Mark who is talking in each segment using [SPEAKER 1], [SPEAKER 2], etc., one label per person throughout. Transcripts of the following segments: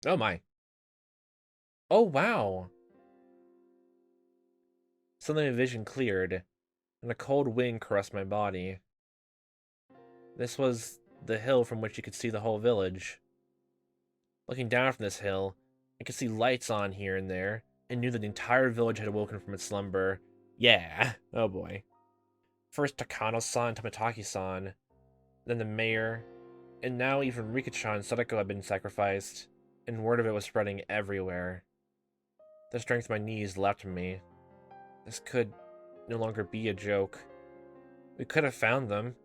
[SPEAKER 1] Oh my. Oh wow. Suddenly my vision cleared, and a cold wind caressed my body. This was the hill from which you could see the whole village. Looking down from this hill, I could see lights on here and there, and knew that the entire village had awoken from its slumber. Yeah. Oh boy. First Takano-san and Tamataki-san, then the mayor, and now even Rika-chan and Sadako had been sacrificed, and word of it was spreading everywhere. The strength of my knees left me. This could no longer be a joke. We could have found them.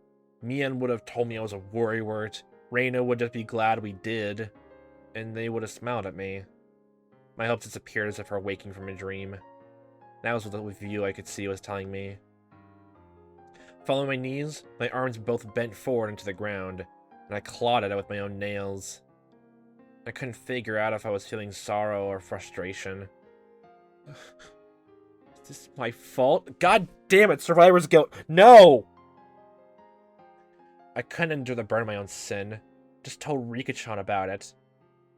[SPEAKER 1] Mian would have told me I was a worrywart. Reina would just be glad we did, and they would have smiled at me. My hopes disappeared as if I were waking from a dream. That was what the view I could see was telling me. Following my knees, my arms both bent forward into the ground, and I clawed at it with my own nails. I couldn't figure out if I was feeling sorrow or frustration. Is this my fault? God damn it, survivor's guilt. No! I couldn't endure the burn of my own sin. Just told Rika-chan about it.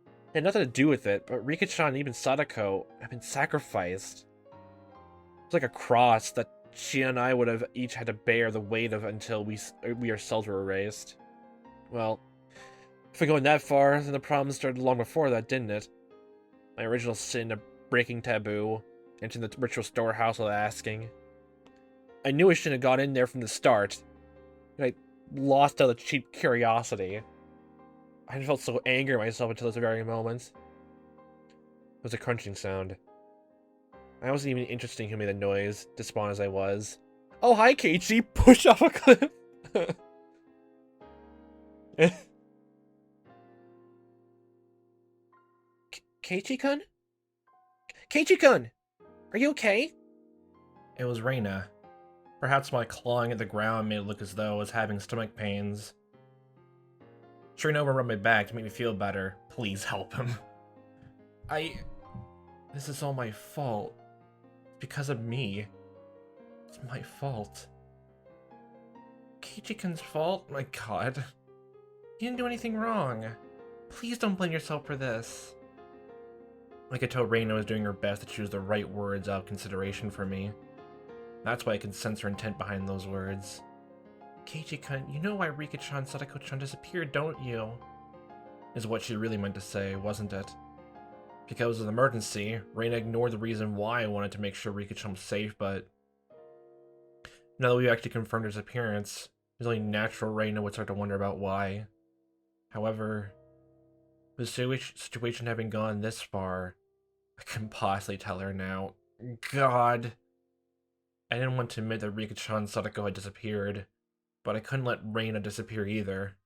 [SPEAKER 1] It had nothing to do with it, but Rika-chan and even Sadako have been sacrificed. It's like a cross that she and I would have each had to bear the weight of until we ourselves were erased. Well, if we're going that far, then the problem started long before that, didn't it? My original sin of breaking taboo, entering the ritual storehouse without asking. I knew I shouldn't have got in there from the start. I lost out of cheap curiosity. I felt so angry at myself until this very moment. It was a crunching sound. I wasn't even interested in who made the noise, despondent as I was. Oh, hi, Keiichi! Push off a cliff! Keiichi-kun? Keiichi-kun! Are you okay? It was Reina. Perhaps my clawing at the ground made it look as though I was having stomach pains. She ran over and rubbed my back to make me feel better. Please help him. This is all my fault. It's because of me. It's my fault. Keiichi-kun's fault? My god. You didn't do anything wrong. Please don't blame yourself for this. I could tell Reina was doing her best to choose the right words out of consideration for me. That's why I could sense her intent behind those words. Keiichi-kun, you know why Rika-chan and Sadako-chan disappeared, don't you? Is what she really meant to say, wasn't it? Because of the emergency, Reina ignored the reason why I wanted to make sure Rika-chan was safe, but now that we've actually confirmed her disappearance, it's only natural Reina would start to wonder about why. However, with the situation having gone this far, I can possibly tell her now. God. I didn't want to admit that Rika-chan and Sadako had disappeared, but I couldn't let Reina disappear either.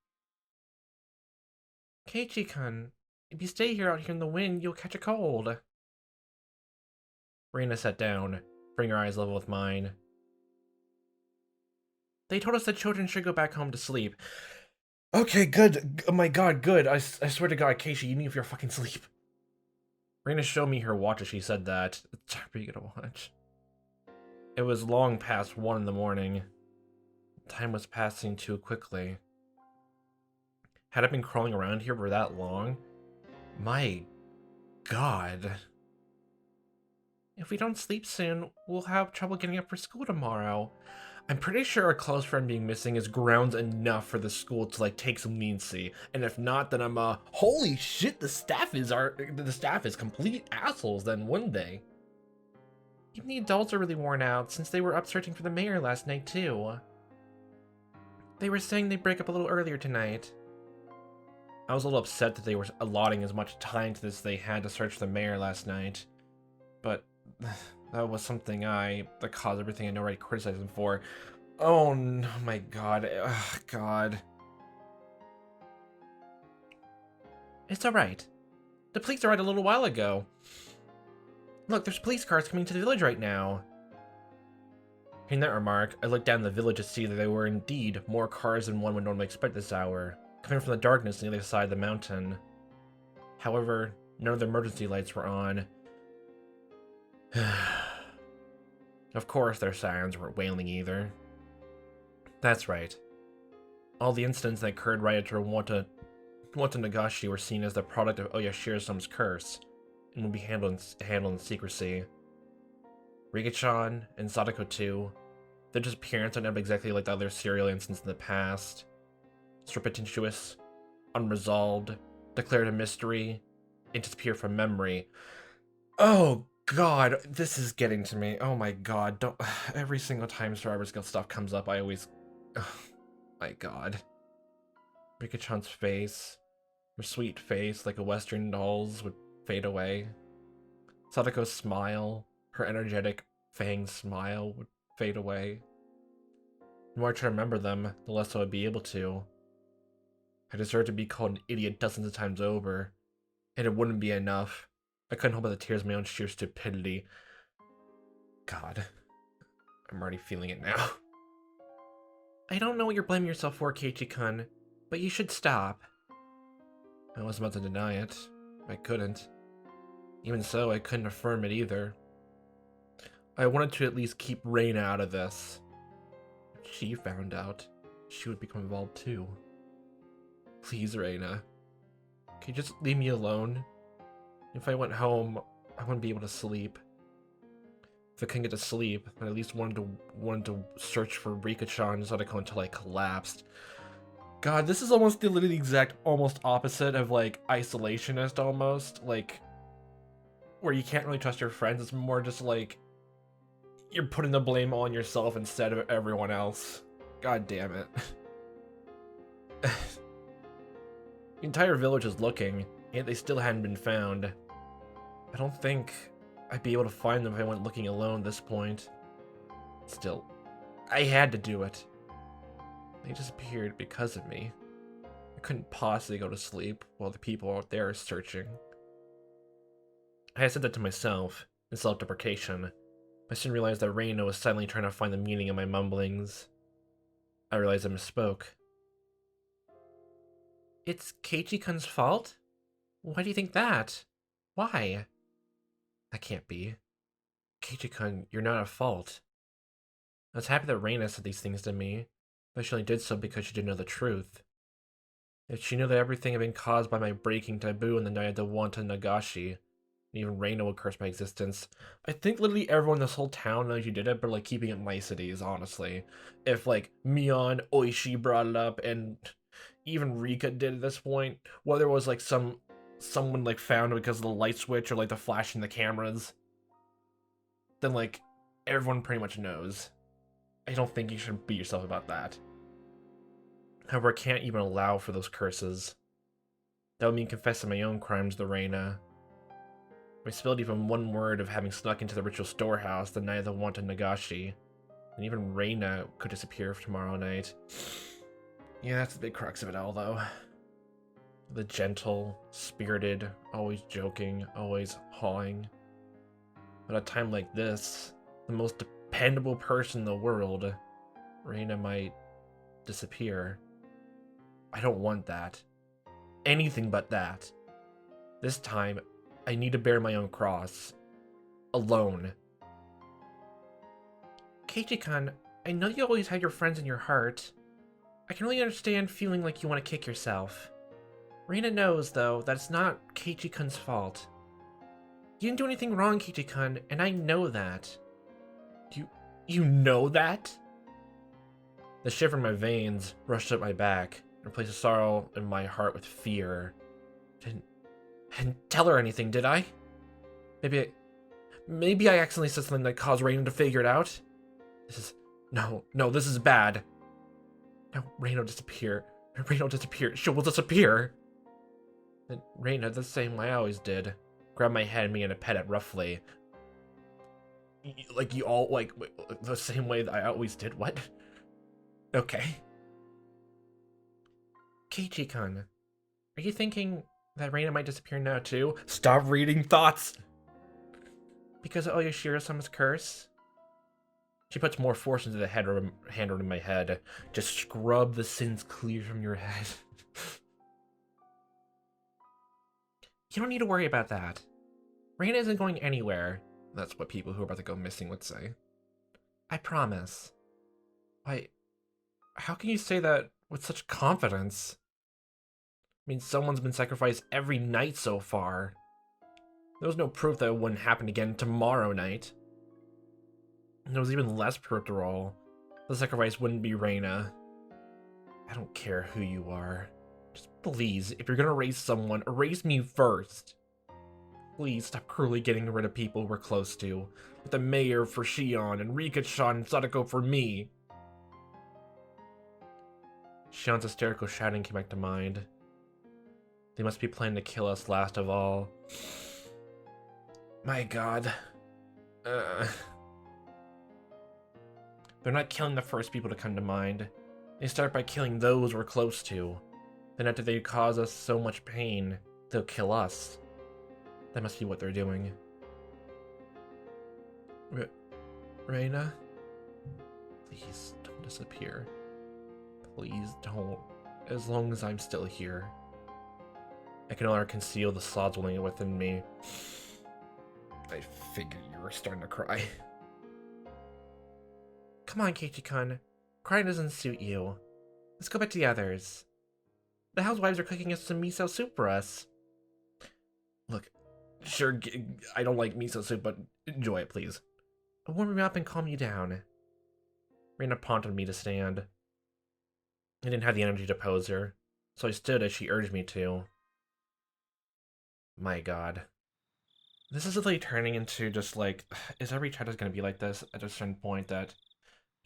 [SPEAKER 1] Keiichi-kun, if you stay here out here in the wind, you'll catch a cold. Reina sat down, bringing her eyes level with mine. They told us that children should go back home to sleep. Okay, good. Oh my god, good. I swear to god, Keiichi, you need for your fucking sleep. Reina showed me her watch as she said that. It's time for you to watch. It was long past 1 in the morning. Time was passing too quickly. Had I been crawling around here for that long? My god. If we don't sleep soon, we'll have trouble getting up for school tomorrow. I'm pretty sure our close friend being missing is grounds enough for the school to like take some leniency. And if not, then I'm holy shit, the staff is complete assholes then, wouldn't they? Even the adults are really worn out since they were up searching for the mayor last night too. They were saying they'd break up a little earlier tonight. I was a little upset that they were allotting as much time to this as they had to search for the mayor last night. But that was something that caused everything I'd already criticized them for. Oh no, my god. Ugh, god. It's alright. The police arrived a little while ago. Look, there's police cars coming to the village right now. Hearing that remark, I looked down the village to see that there were indeed more cars than one would normally expect this hour, coming from the darkness on the other side of the mountain. However, none of the emergency lights were on. Of course, their sirens weren't wailing either. That's right. All the incidents that occurred right after Wanta Nagashi were seen as the product of Oyashiro-sama's curse, and would be handled in secrecy. Rika-chan and Sadako too. Their disappearance ended up exactly like the other serial incidents in the past. Surreptitious, unresolved, declared a mystery, and disappear from memory. Oh god, this is getting to me. Oh my god, don't. Every single time Survivor's Guild stuff comes up, I always. Oh my god. Rika-chan's face, her sweet face like a Western doll's, would fade away. Sadako's smile, her energetic fang smile, would fade away. The more I try to remember them, the less I would be able to. I deserve to be called an idiot dozens of times over, and it wouldn't be enough. I couldn't help but the tears of my own sheer stupidity. God, I'm already feeling it now. I don't know what you're blaming yourself for, Keiichi-kun, but you should stop. I was about to deny it. I couldn't. Even so, I couldn't affirm it either. I wanted to at least keep Reina out of this. If she found out, she would become involved too. Please, Reina. Can you just leave me alone? If I went home, I wouldn't be able to sleep. If I couldn't get to sleep, I at least wanted to search for Rika-chan and Sadako until I collapsed. God, this is almost the literally exact almost opposite of like isolationist almost, like where you can't really trust your friends. It's more just like you're putting the blame on yourself instead of everyone else. God damn it. The entire village is looking, yet they still hadn't been found. I don't think I'd be able to find them if I went looking alone at this point. Still, I had to do it. They disappeared because of me. I couldn't possibly go to sleep while the people out there are searching. I said that to myself, in self-deprecation. I soon realized that Reina was silently trying to find the meaning of my mumblings. I realized I misspoke. It's Keiichi-kun's fault? Why do you think that? Why? That can't be. Keiichi-kun, you're not at fault. I was happy that Reina said these things to me, but she only did so because she didn't know the truth. If she knew that everything had been caused by my breaking taboo on the night of the Wanta Nagashi, and even Reina would curse my existence. I think literally everyone in this whole town knows you did it, but like keeping it niceties, honestly. If like Mion, Oishi brought it up, and even Rika did at this point, whether it was like someone like found it because of the light switch or like the flash in the cameras, then like everyone pretty much knows. I don't think you should beat yourself about that. However, I can't even allow for those curses. That would mean confessing my own crimes to Reina. I spilled even one word of having snuck into the ritual storehouse the night of the Wanta Nagashi, and even Reina could disappear tomorrow night. Yeah, that's the big crux of it all, though. The gentle, spirited, always joking, always hawing. But at a time like this, the most dependable person in the world, Reina might disappear. I don't want that. Anything but that. This time, I need to bear my own cross. Alone. Keiichi-kun, I know you always had your friends in your heart. I can really understand feeling like you want to kick yourself. Reina knows, though, that it's not Keiichi-kun's fault. You didn't do anything wrong, Keiichi-kun, and I know that. You know that? The shiver in my veins rushed up my back and replaced the sorrow in my heart with fear. I didn't tell her anything, did I? Maybe I accidentally said something that caused Reina to figure it out. No, this is bad. No, Reina will disappear. Reina will disappear. She will disappear. Then Reina, the same way I always did, grabbed my head and began to pet it roughly. Like you all, like, the same way that I always did? What? Okay. Keiichi-kun, are you thinking that Reina might disappear now too? Stop reading thoughts! Because of Oyashiro-sama's curse? She puts more force into the hand on my head. Just scrub the sins clear from your head. You don't need to worry about that. Reina isn't going anywhere. That's what people who are about to go missing would say. I promise. Why, how can you say that with such confidence? mean, someone's been sacrificed every night so far. There was no proof that it wouldn't happen again tomorrow night. And there was even less proof to roll. The sacrifice wouldn't be Reina. I don't care who you are. Just please, if you're gonna erase someone, erase me first. Please stop cruelly getting rid of people we're close to. With the mayor for Shion, and Rika-chan and Sadako for me. Shion's hysterical shouting came back to mind. They must be planning to kill us last of all. My god. They're not killing the first people to come to mind. They start by killing those we're close to. Then after they cause us so much pain, they'll kill us. That must be what they're doing. Reina? Please don't disappear. Please don't. As long as I'm still here. I can no longer conceal the sods welling within me. I figured you were starting to cry. Come on, Keiichi-kun. Crying doesn't suit you. Let's go back to the others. The housewives are cooking us some miso soup for us. Look, sure, I don't like miso soup, but enjoy it, please. I'll warm you up and calm you down. Reina prompted me to stand. I didn't have the energy to pose her, so I stood as she urged me to. My god. This is literally turning into just like, is every chapter gonna be like this at a certain point that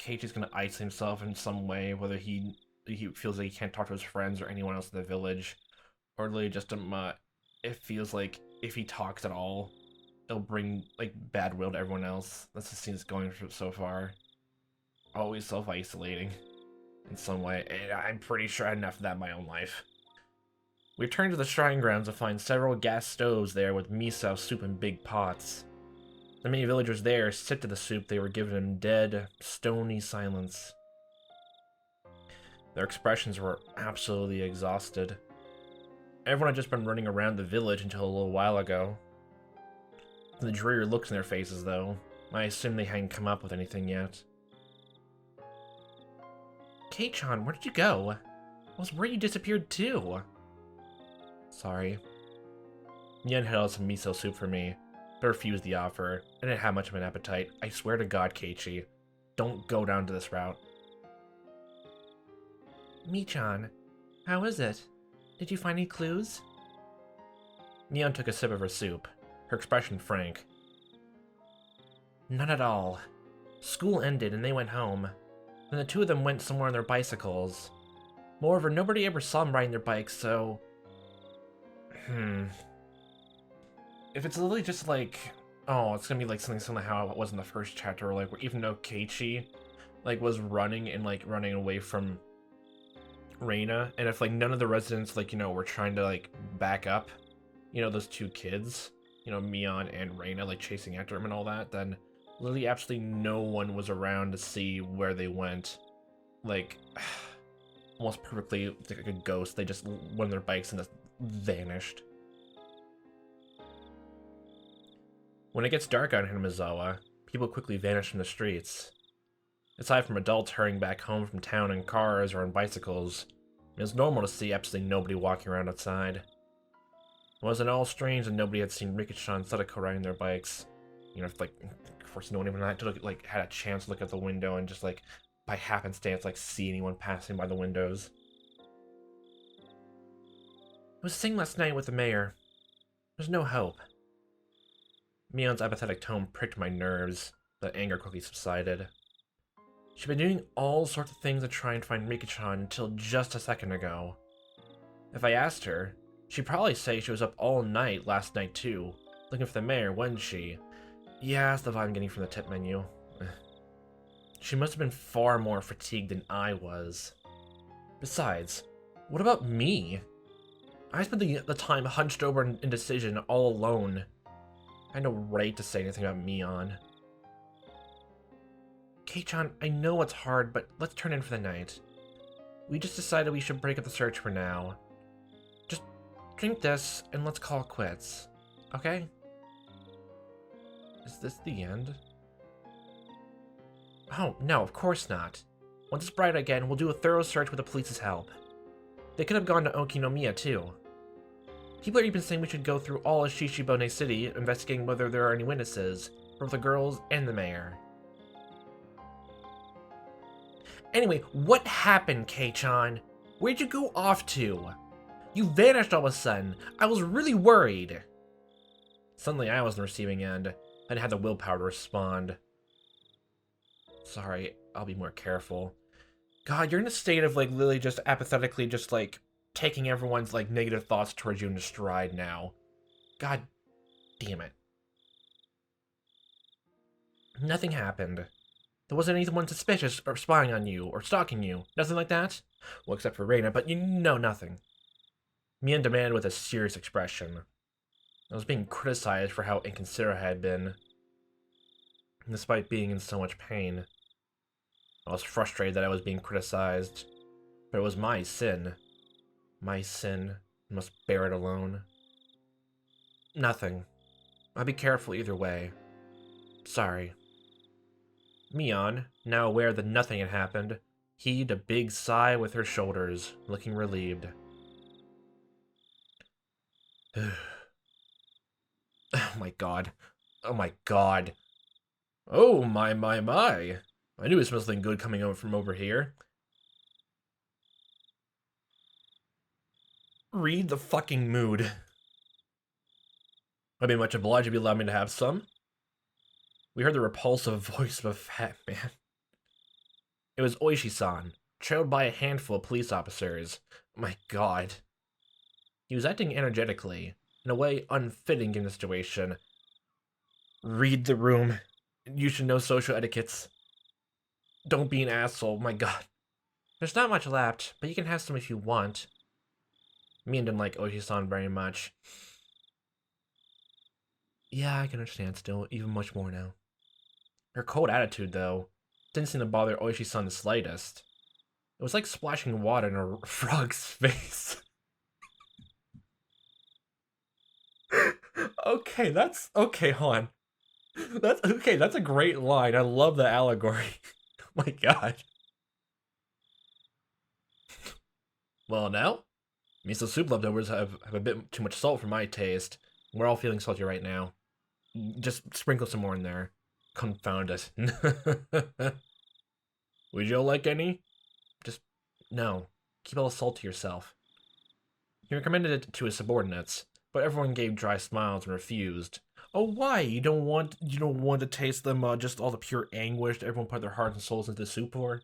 [SPEAKER 1] Keiichi's gonna isolate himself in some way, whether he feels like he can't talk to his friends or anyone else in the village, or literally just it feels like if he talks at all, it'll bring like bad will to everyone else. That's the scene it's going through so far. Always self-isolating in some way, and I'm pretty sure I had enough of that in my own life. We returned to the shrine grounds to find several gas stoves there with miso soup in big pots. The many villagers there sipped of the soup they were given in dead, stony silence. Their expressions were absolutely exhausted. Everyone had just been running around the village until a little while ago. The dreary looks in their faces, though. I assume they hadn't come up with anything yet. Kei-chan, where did you go? I was worried you disappeared too. Sorry. Mian held out some miso soup for me, but refused the offer. I didn't have much of an appetite. I swear to God, Keiichi, don't go down to this route. Mi-chan, how is it? Did you find any clues? Mian took a sip of her soup, her expression frank. None at all. School ended and they went home. Then the two of them went somewhere on their bicycles. Moreover, nobody ever saw them riding their bikes, so... If it's literally just like... Oh, it's gonna be like something similar to how it was in the first chapter, like, where even though Keiichi, like, was running and, like, running away from Reina, and if, like, none of the residents, like, you know, were trying to, like, back up, you know, those two kids, you know, Mian and Reina, like, chasing after him and all that, then literally absolutely no one was around to see where they went. Like, almost perfectly like a ghost. They just went on their bikes and just vanished. When it gets dark out in Hinamizawa, people quickly vanish from the streets. Aside from adults hurrying back home from town in cars or on bicycles, it was normal to see absolutely nobody walking around outside. It wasn't all strange that nobody had seen Rika-chan and Sadako riding their bikes. You know, if, like, of course no one even had to look, like, had a chance to look at the window and just, like, by happenstance, like, see anyone passing by the windows. I was singing last night with the mayor. There's no hope. Mian's apathetic tone pricked my nerves, but anger quickly subsided. She'd been doing all sorts of things to try and find Rika-chan until just a second ago. If I asked her, she'd probably say she was up all night last night too, looking for the mayor, wasn't she? Yeah, that's the vibe I'm getting from the tip menu. She must have been far more fatigued than I was. Besides, what about me? I spent the time hunched over in indecision all alone. I had no right to say anything about Mian. Kei-chan, I know it's hard, but let's turn in for the night. We just decided we should break up the search for now. Just drink this, and let's call it quits. Okay? Is this the end? Oh, no, of course not. Once it's bright again, we'll do a thorough search with the police's help. They could have gone to Okinomiya too. People are even saying we should go through all of Shishibone City, investigating whether there are any witnesses, for the girls and the mayor. Anyway, what happened, Kei-chan? Where'd you go off to? You vanished all of a sudden. I was really worried. Suddenly I was on the receiving end. I didn't have the willpower to respond. Sorry, I'll be more careful. God, you're in a state of, like, literally just apathetically just, like, taking everyone's, like, negative thoughts towards you in stride now. God damn it. Nothing happened. There wasn't anyone suspicious or spying on you or stalking you. Nothing like that? Well, except for Reina, but you know nothing. Mian demanded with a serious expression. I was being criticized for how inconsiderate I had been, despite being in so much pain. I was frustrated that I was being criticized, but it was my sin. My sin. I must bear it alone. Nothing. I'll be careful either way. Sorry. Mian, now aware that nothing had happened, heaved a big sigh with her shoulders, looking relieved. Oh my god. Oh my god. Oh my. I knew it was something good coming over from over here. Read the fucking mood. I'd be much obliged if you allowed me to have some. We heard the repulsive voice of a fat man. It was Oishi-san, trailed by a handful of police officers. My god. He was acting energetically, in a way unfitting in the situation. Read the room. You should know social etiquettes. Don't be an asshole, my god. There's not much left, but you can have some if you want. Mian didn't like Oishi-san very much. Yeah, I can understand still, even much more now. Her cold attitude, though, didn't seem to bother Oishi-san the slightest. It was like splashing water in a frog's face. Okay, hold on. That's a great line. I love the allegory. Oh my god. Well, now, miso soup leftovers have a bit too much salt for my taste. We're all feeling salty right now. Just sprinkle some more in there. Confound it. Would you like any? Just, no. Keep all the salt to yourself. He recommended it to his subordinates, but everyone gave dry smiles and refused. Oh, why? You don't want to taste them, just all the pure anguish that everyone put their hearts and souls into the soup for?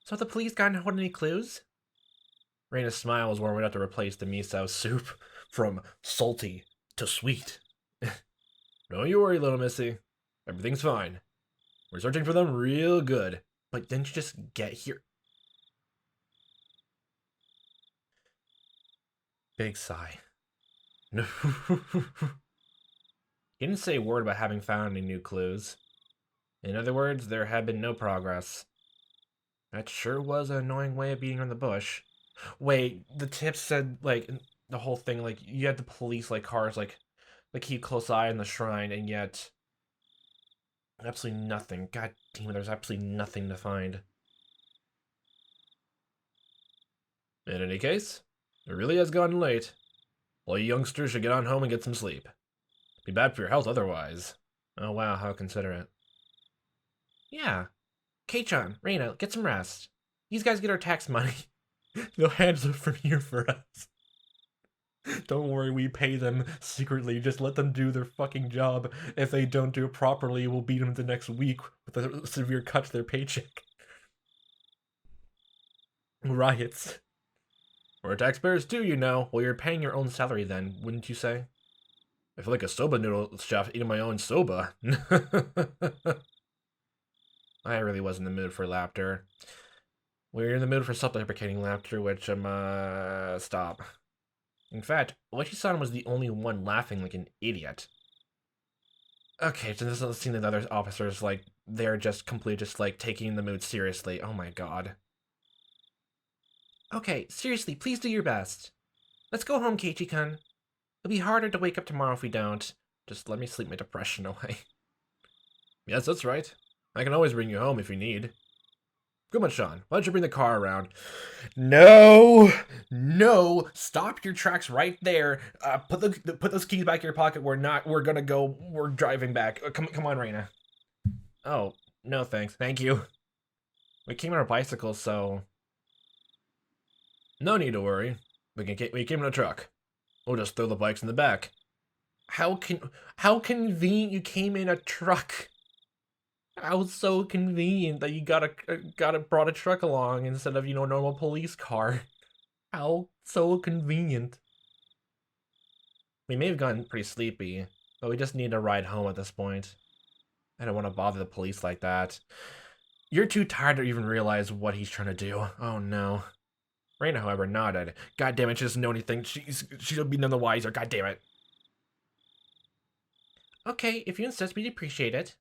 [SPEAKER 1] So the police gotten hold of any clues? Reina's smile was warm enough to replace the miso soup from salty to sweet. Don't you worry, little missy. Everything's fine. We're searching for them real good. But didn't you just get here? Big sigh. No. He didn't say a word about having found any new clues. In other words, there had been no progress. That sure was an annoying way of beating around the bush. Wait, the tip said, like, the whole thing, like, you had the police, like, cars, like keep close eye on the shrine, and yet absolutely nothing. God damn it, there's absolutely nothing to find. In any case, it really has gotten late. All you youngsters should get on home and get some sleep. Be bad for your health otherwise. Oh wow, how considerate. Yeah. Kei-chan, Reina, get some rest. These guys get our tax money. No hands up from here for us. Don't worry, we pay them secretly. Just let them do their fucking job. If they don't do it properly, we'll beat them the next week with a severe cut to their paycheck. Riots. We're taxpayers too, you know. Well, you're paying your own salary then, wouldn't you say? I feel like a soba noodle chef eating my own soba. I really was in the mood for laughter. We're in the mood for self-deprecating laughter, which, stop. In fact, Oishi-san was the only one laughing like an idiot. Okay, so this is seeing the other officers, like, they're just completely just, like, taking the mood seriously. Oh my god. Okay, seriously, please do your best. Let's go home, Keiichi-kun. It'll be harder to wake up tomorrow if we don't. Just let me sleep my depression away. Yes, that's right. I can always bring you home if you need. Come on, Sean. Why don't you bring the car around? No, no, stop your tracks right there. Put those keys back in your pocket. We're driving back. Come on, Reina. Oh, no thanks. Thank you. We came on our bicycles, so no need to worry. We came in a truck. We'll just throw the bikes in the back. How convenient you came in a truck. How so convenient that you brought a truck along instead of, a normal police car. How so convenient. We may have gotten pretty sleepy, but we just need a ride home at this point. I don't want to bother the police like that. You're too tired to even realize what he's trying to do. Oh no. Reina, however, nodded. God damn it, she doesn't know anything. She'll be none the wiser. God damn it. Okay, if you insist, we'd appreciate it.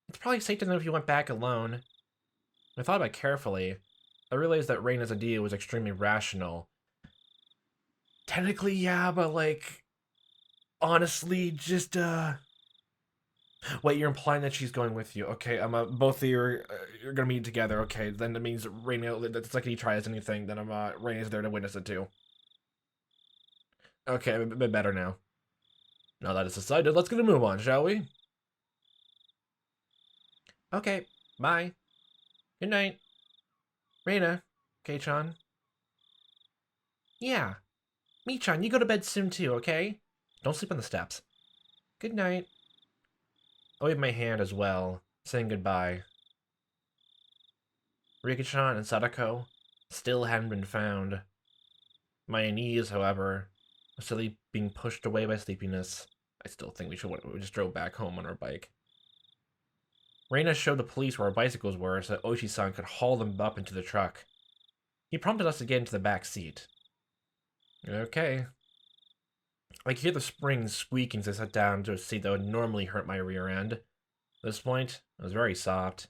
[SPEAKER 1] It's probably safe to know if you went back alone. I thought about it carefully. I realized that Reina's idea was extremely rational. Technically, yeah, but like, honestly, just wait, you're implying that she's going with you. Okay, both of you you're gonna meet together. Okay, then that means Reina, the second he tries anything, then Reina's there to witness it too. Okay, a bit better now. Now that it's decided, let's get a move on, shall we? Okay, bye. Good night. Reina, Kei-chan. Yeah. Mi-chan, you go to bed soon too, okay? Don't sleep on the steps. Good night. I wave my hand as well, saying goodbye. Rika-chan and Sadako still hadn't been found. My knees, however, are still being pushed away by sleepiness. I still think we just drove back home on our bike. Reina showed the police where our bicycles were so that Oishi-san could haul them up into the truck. He prompted us to get into the back seat. Okay. I could hear the springs squeaking as I sat down to a seat that would normally hurt my rear end. At this point, it was very soft,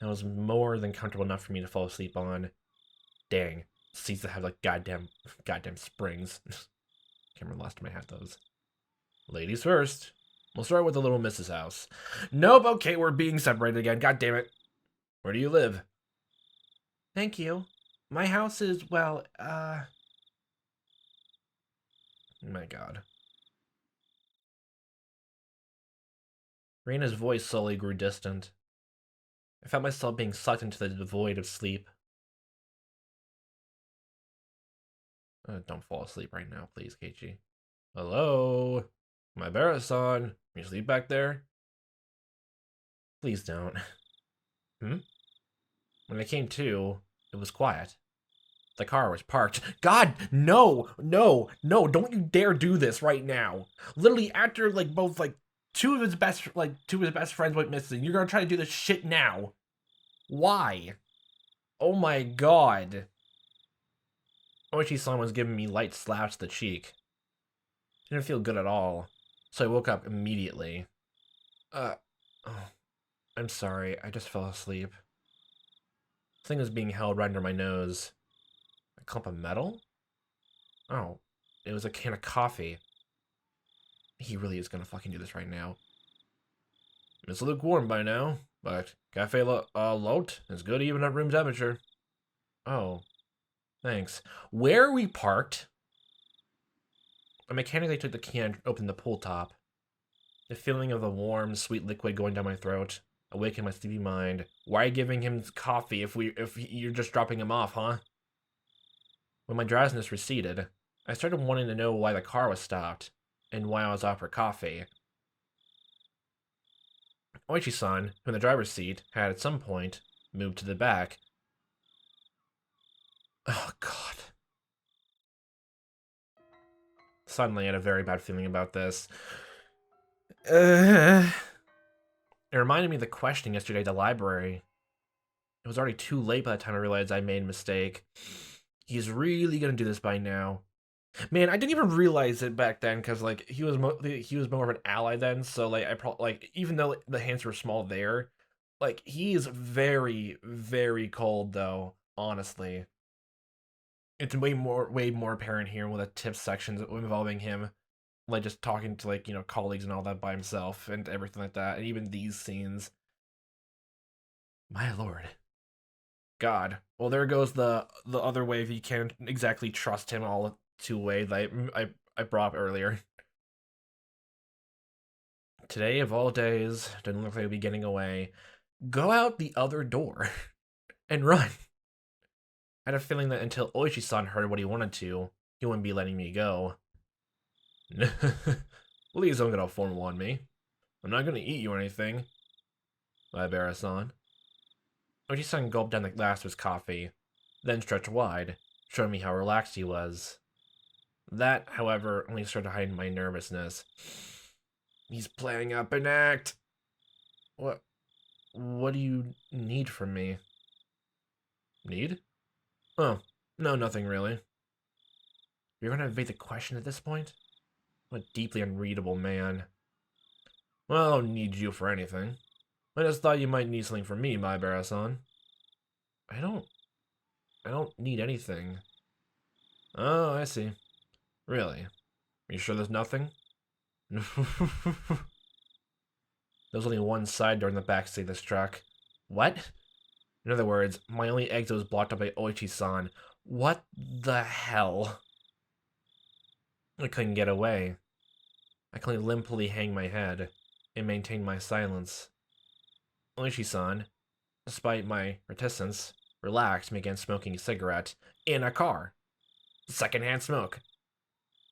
[SPEAKER 1] and it was more than comfortable enough for me to fall asleep on. Dang, seats that have like goddamn springs. Can't remember the last time I had those. Ladies first. We'll start with the little Mrs. house. Nope, okay, we're being separated again. God damn it. Where do you live? Thank you. My house is, well, my god. Reina's voice slowly grew distant. I felt myself being sucked into the void of sleep. Don't fall asleep right now, please, Keiichi. Hello? Maebara-san? You sleep back there? Please don't. When I came to, it was quiet. The car was parked. God, no, don't you dare do this right now. Literally after two of his best friends went missing, you're gonna try to do this shit now. Why? Oh my god. Oichi-san was giving me light slaps to the cheek. It didn't feel good at all, so I woke up immediately. Oh, I'm sorry, I just fell asleep. The thing was being held right under my nose. A clump of metal? Oh, it was a can of coffee. He really is gonna fucking do this right now. It's lukewarm by now, but Cafe Lot is good even at room temperature. Oh, thanks. Where are we parked? I mechanically took the can and opened the pull top. The feeling of the warm, sweet liquid going down my throat awakened my sleepy mind. Why giving him coffee if you're just dropping him off, huh? When my drowsiness receded, I started wanting to know why the car was stopped, and why I was offered coffee. Oichi-san, who in the driver's seat, had at some point moved to the back. Oh, God. Suddenly, I had a very bad feeling about this. It reminded me of the questioning yesterday at the library. It was already too late by the time I realized I made a mistake. He's really gonna do this by now. Man, I didn't even realize it back then because like he was more of an ally then. So like even though the hands were small there, like he is very very cold though. Honestly, it's way more apparent here with the tips sections involving him, like just talking to colleagues and all that by himself and everything like that, and even these scenes. My lord. God. Well, there goes the other way if you can't exactly trust him all two ways I brought up earlier. Today of all days, didn't look like we'd be getting away. Go out the other door and run. I had a feeling that until Oishi-san heard what he wanted to, he wouldn't be letting me go. Please don't get all formal on me. I'm not gonna eat you or anything. Maebara-san. Oishi-san gulped down the last of his coffee, then stretched wide, showing me how relaxed he was. That, however, only started to hide my nervousness. He's playing up an act. What do you need from me? Need? Oh, no, nothing really. You're gonna evade the question at this point? What a deeply unreadable man. Well, I don't need you for anything. I just thought you might need something from me, Maebara-san. I don't need anything. Oh, I see. Really? Are you sure there's nothing? There's only one side door in the backseat of this truck. What? In other words, my only exit was blocked up by Oichi-san. What the hell? I couldn't get away. I could only limply hang my head and maintain my silence. Oishi-san, despite my reticence, relaxed and began smoking a cigarette in a car. Secondhand smoke.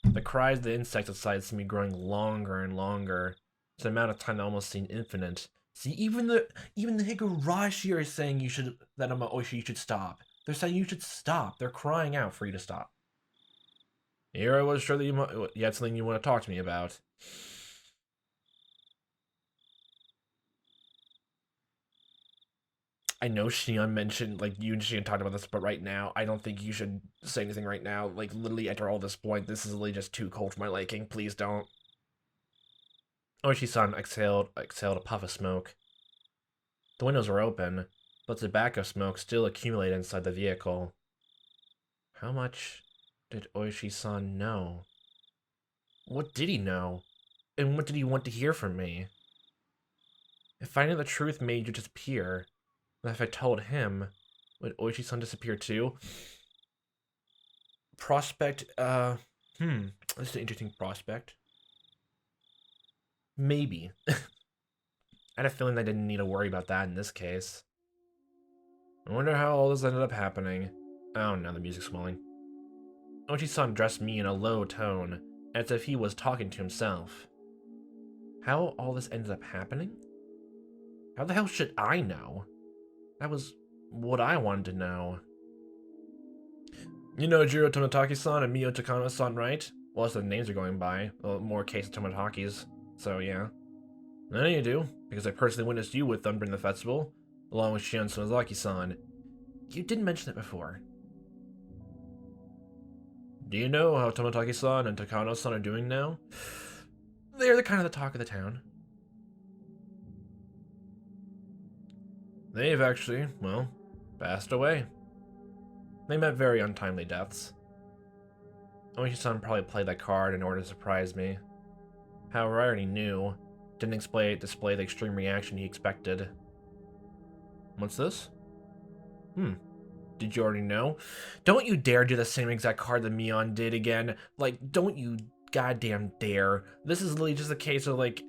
[SPEAKER 1] The cries of the insects outside seemed to be growing longer and longer. It's an amount of time that almost seemed infinite. See, even the Higurashi are saying you should stop. They're saying you should stop. They're crying out for you to stop. Here I was sure that you had something you want to talk to me about. I know Shion mentioned, like, you and Shion talked about this, but right now, I don't think you should say anything right now. Like, literally, after all this point, this is literally just too cold for my liking. Please don't. Oishi-san exhaled a puff of smoke. The windows were open, but tobacco smoke still accumulated inside the vehicle. How much did Oishi-san know? What did he know? And what did he want to hear from me? If finding the truth made you disappear, then if I told him, would Oishi-san disappear too? Prospect, this is an interesting prospect. Maybe. I had a feeling I didn't need to worry about that in this case. I wonder how all this ended up happening. Oh, now the music's swelling. Oishi-san addressed me in a low tone, as if he was talking to himself. How all this ended up happening? How the hell should I know? That was what I wanted to know. You know Jiro Toмотaki-san and Mio Takano-san, right? Well, that's the names are going by. More case of Tomotakis, so yeah. I know you do, because I personally witnessed you with them during the festival, along with Shion Sonozaki-san. You didn't mention it before. Do you know how Tomotaki-san and Takano-san are doing now? They're the kind of the talk of the town. They've actually, well, passed away. They met very untimely deaths. Oishi-san probably played that card in order to surprise me. However, I already knew. Didn't display the extreme reaction he expected. What's this? Did you already know? Don't you dare do the same exact card that Mion did again. Like, don't you goddamn dare. This is literally just a case of, like,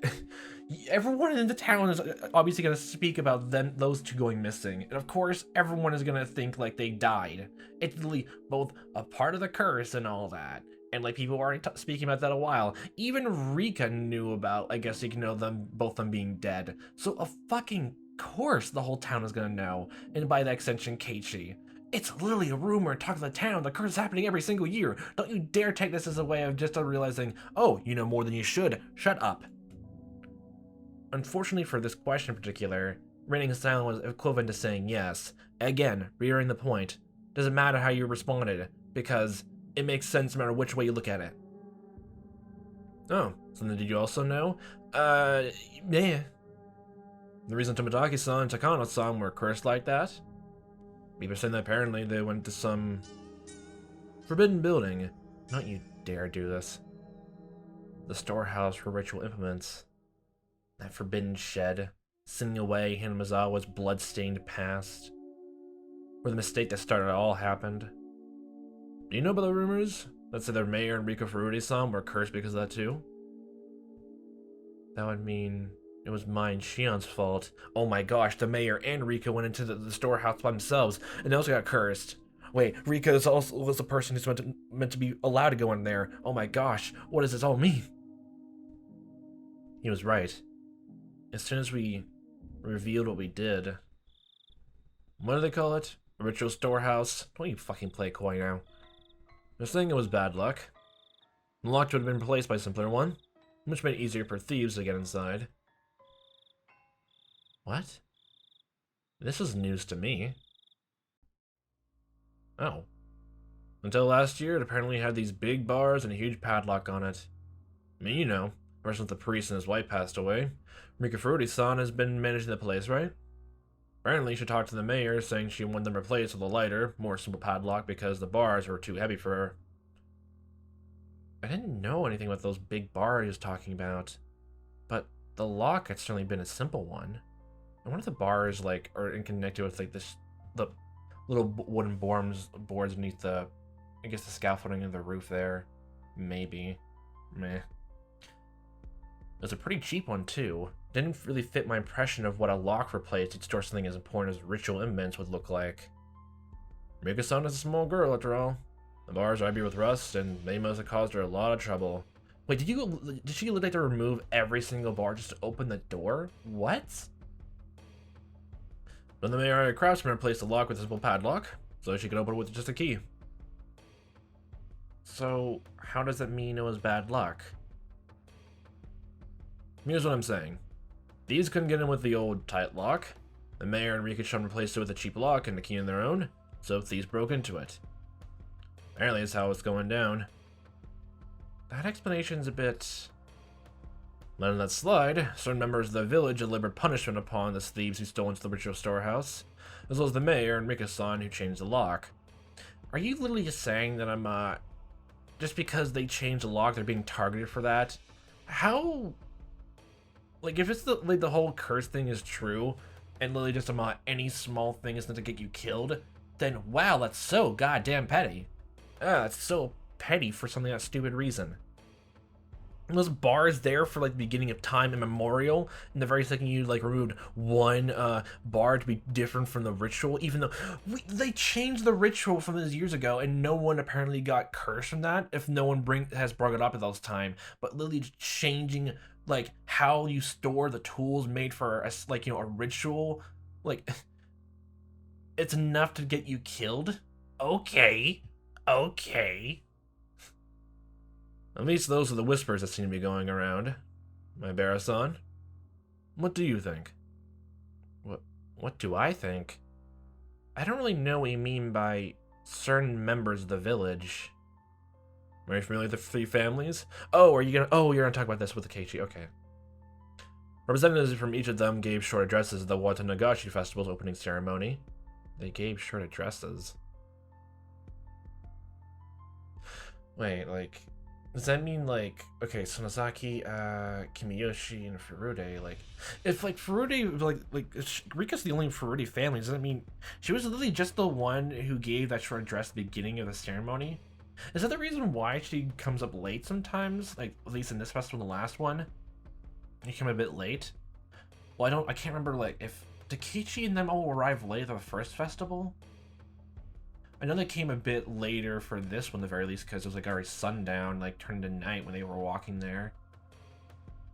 [SPEAKER 1] everyone in the town is obviously going to speak about those two going missing. And of course, everyone is going to think, like, they died. It's literally both a part of the curse and all that. And, like, people were already speaking about that a while. Even Rika knew about, I guess you can know both them being dead. So, of fucking course, the whole town is going to know. And by that extension, Keiichi. It's literally a rumor, talk of the town. The curse is happening every single year. Don't you dare take this as a way of just realizing, oh, you know more than you should. Shut up. Unfortunately for this question in particular, remaining silent was equivalent to saying yes. Again, reiterating the point. Doesn't matter how you responded, because it makes sense no matter which way you look at it. Oh, something did you also know? Yeah. The reason Tomotaki-san and Takano-san were cursed like that? People saying that apparently they went to some forbidden building. Don't you dare do this. The storehouse for ritual implements. That forbidden shed, sending away Hinamizawa's blood-stained past. where the mistake that started it all happened. Do you know about the rumors that say their mayor and Rika Furude-san were cursed because of that too? That would mean it was mine and Shion's fault. Oh my gosh, the mayor and Rika went into the storehouse by themselves, and they also got cursed. Wait, Rika was the person who's meant to be allowed to go in there. Oh my gosh, what does this all mean? He was right. As soon as we revealed what we did... What do they call it? A ritual storehouse? Don't you fucking play coy now. Just thinking it was bad luck. The lock would have been replaced by a simpler one, which made it easier for thieves to get inside. What? This is news to me. Oh. Until last year, it apparently had these big bars and a huge padlock on it. I mean, you know, ever since the priest and his wife passed away, Rika Furude-san has been managing the place, right? Apparently, she talked to the mayor, saying she wanted them replaced with a lighter, more simple padlock because the bars were too heavy for her. I didn't know anything about those big bars he was talking about, but the lock had certainly been a simple one. I wonder if the bars, like, are connected with, like, the little wooden boards beneath the, I guess, the scaffolding of the roof there. Maybe. Meh. It was a pretty cheap one, too. Didn't really fit my impression of what a lock for place to store something as important as ritual implements would look like. Rika-san is a small girl, after all. The bars are heavy with rust, and they must have caused her a lot of trouble. Wait, did she like to remove every single bar just to open the door? What? Then the mayor and craftsman replaced the lock with a simple padlock, so she could open it with just a key. So, how does that mean it was bad luck? Here's what I'm saying. Thieves couldn't get in with the old tight lock. The mayor and Rika-chan replaced it with a cheap lock and a key in their own, so thieves broke into it. Apparently that's how it's going down. That explanation's a bit... Letting that slide, certain members of the village delivered punishment upon the thieves who stole into the ritual storehouse, as well as the mayor and Rika-san who changed the lock. Are you literally just saying that I'm, just because they changed the lock, they're being targeted for that? How... Like, if it's the whole curse thing is true, and literally just any small thing is meant to get you killed, then wow, that's so goddamn petty. That's so petty for something that stupid reason. And those bars there for like the beginning of time immemorial, and the very second you like removed one bar to be different from the ritual, even though they changed the ritual from those years ago, and no one apparently got cursed from that. If no one has brought it up at those time, but literally changing like how you store the tools made for a, like, you know, a ritual, like it's enough to get you killed. Okay. At least those are the whispers that seem to be going around. Maebara-san, what do you think? What do I think? I don't really know what you mean by certain members of the village. Are you familiar with the three families? Oh, you're gonna talk about this with the Keiichi, okay. Representatives from each of them gave short addresses at the Watanagashi Festival's opening ceremony. They gave short addresses. Wait, like... Does that mean, like, okay, Sonozaki, Kimiyoshi, and Furude, like, if, like, Furude, like, Rika's the only Furude family, does that mean she was literally just the one who gave that short address at the beginning of the ceremony? Is that the reason why she comes up late sometimes? Like, at least in this festival, the last one? She came a bit late? Well, I can't remember, like, if Keiichi and them all arrived late at the first festival? I know they came a bit later for this one, at the very least, because it was like already sundown, like turned into night when they were walking there.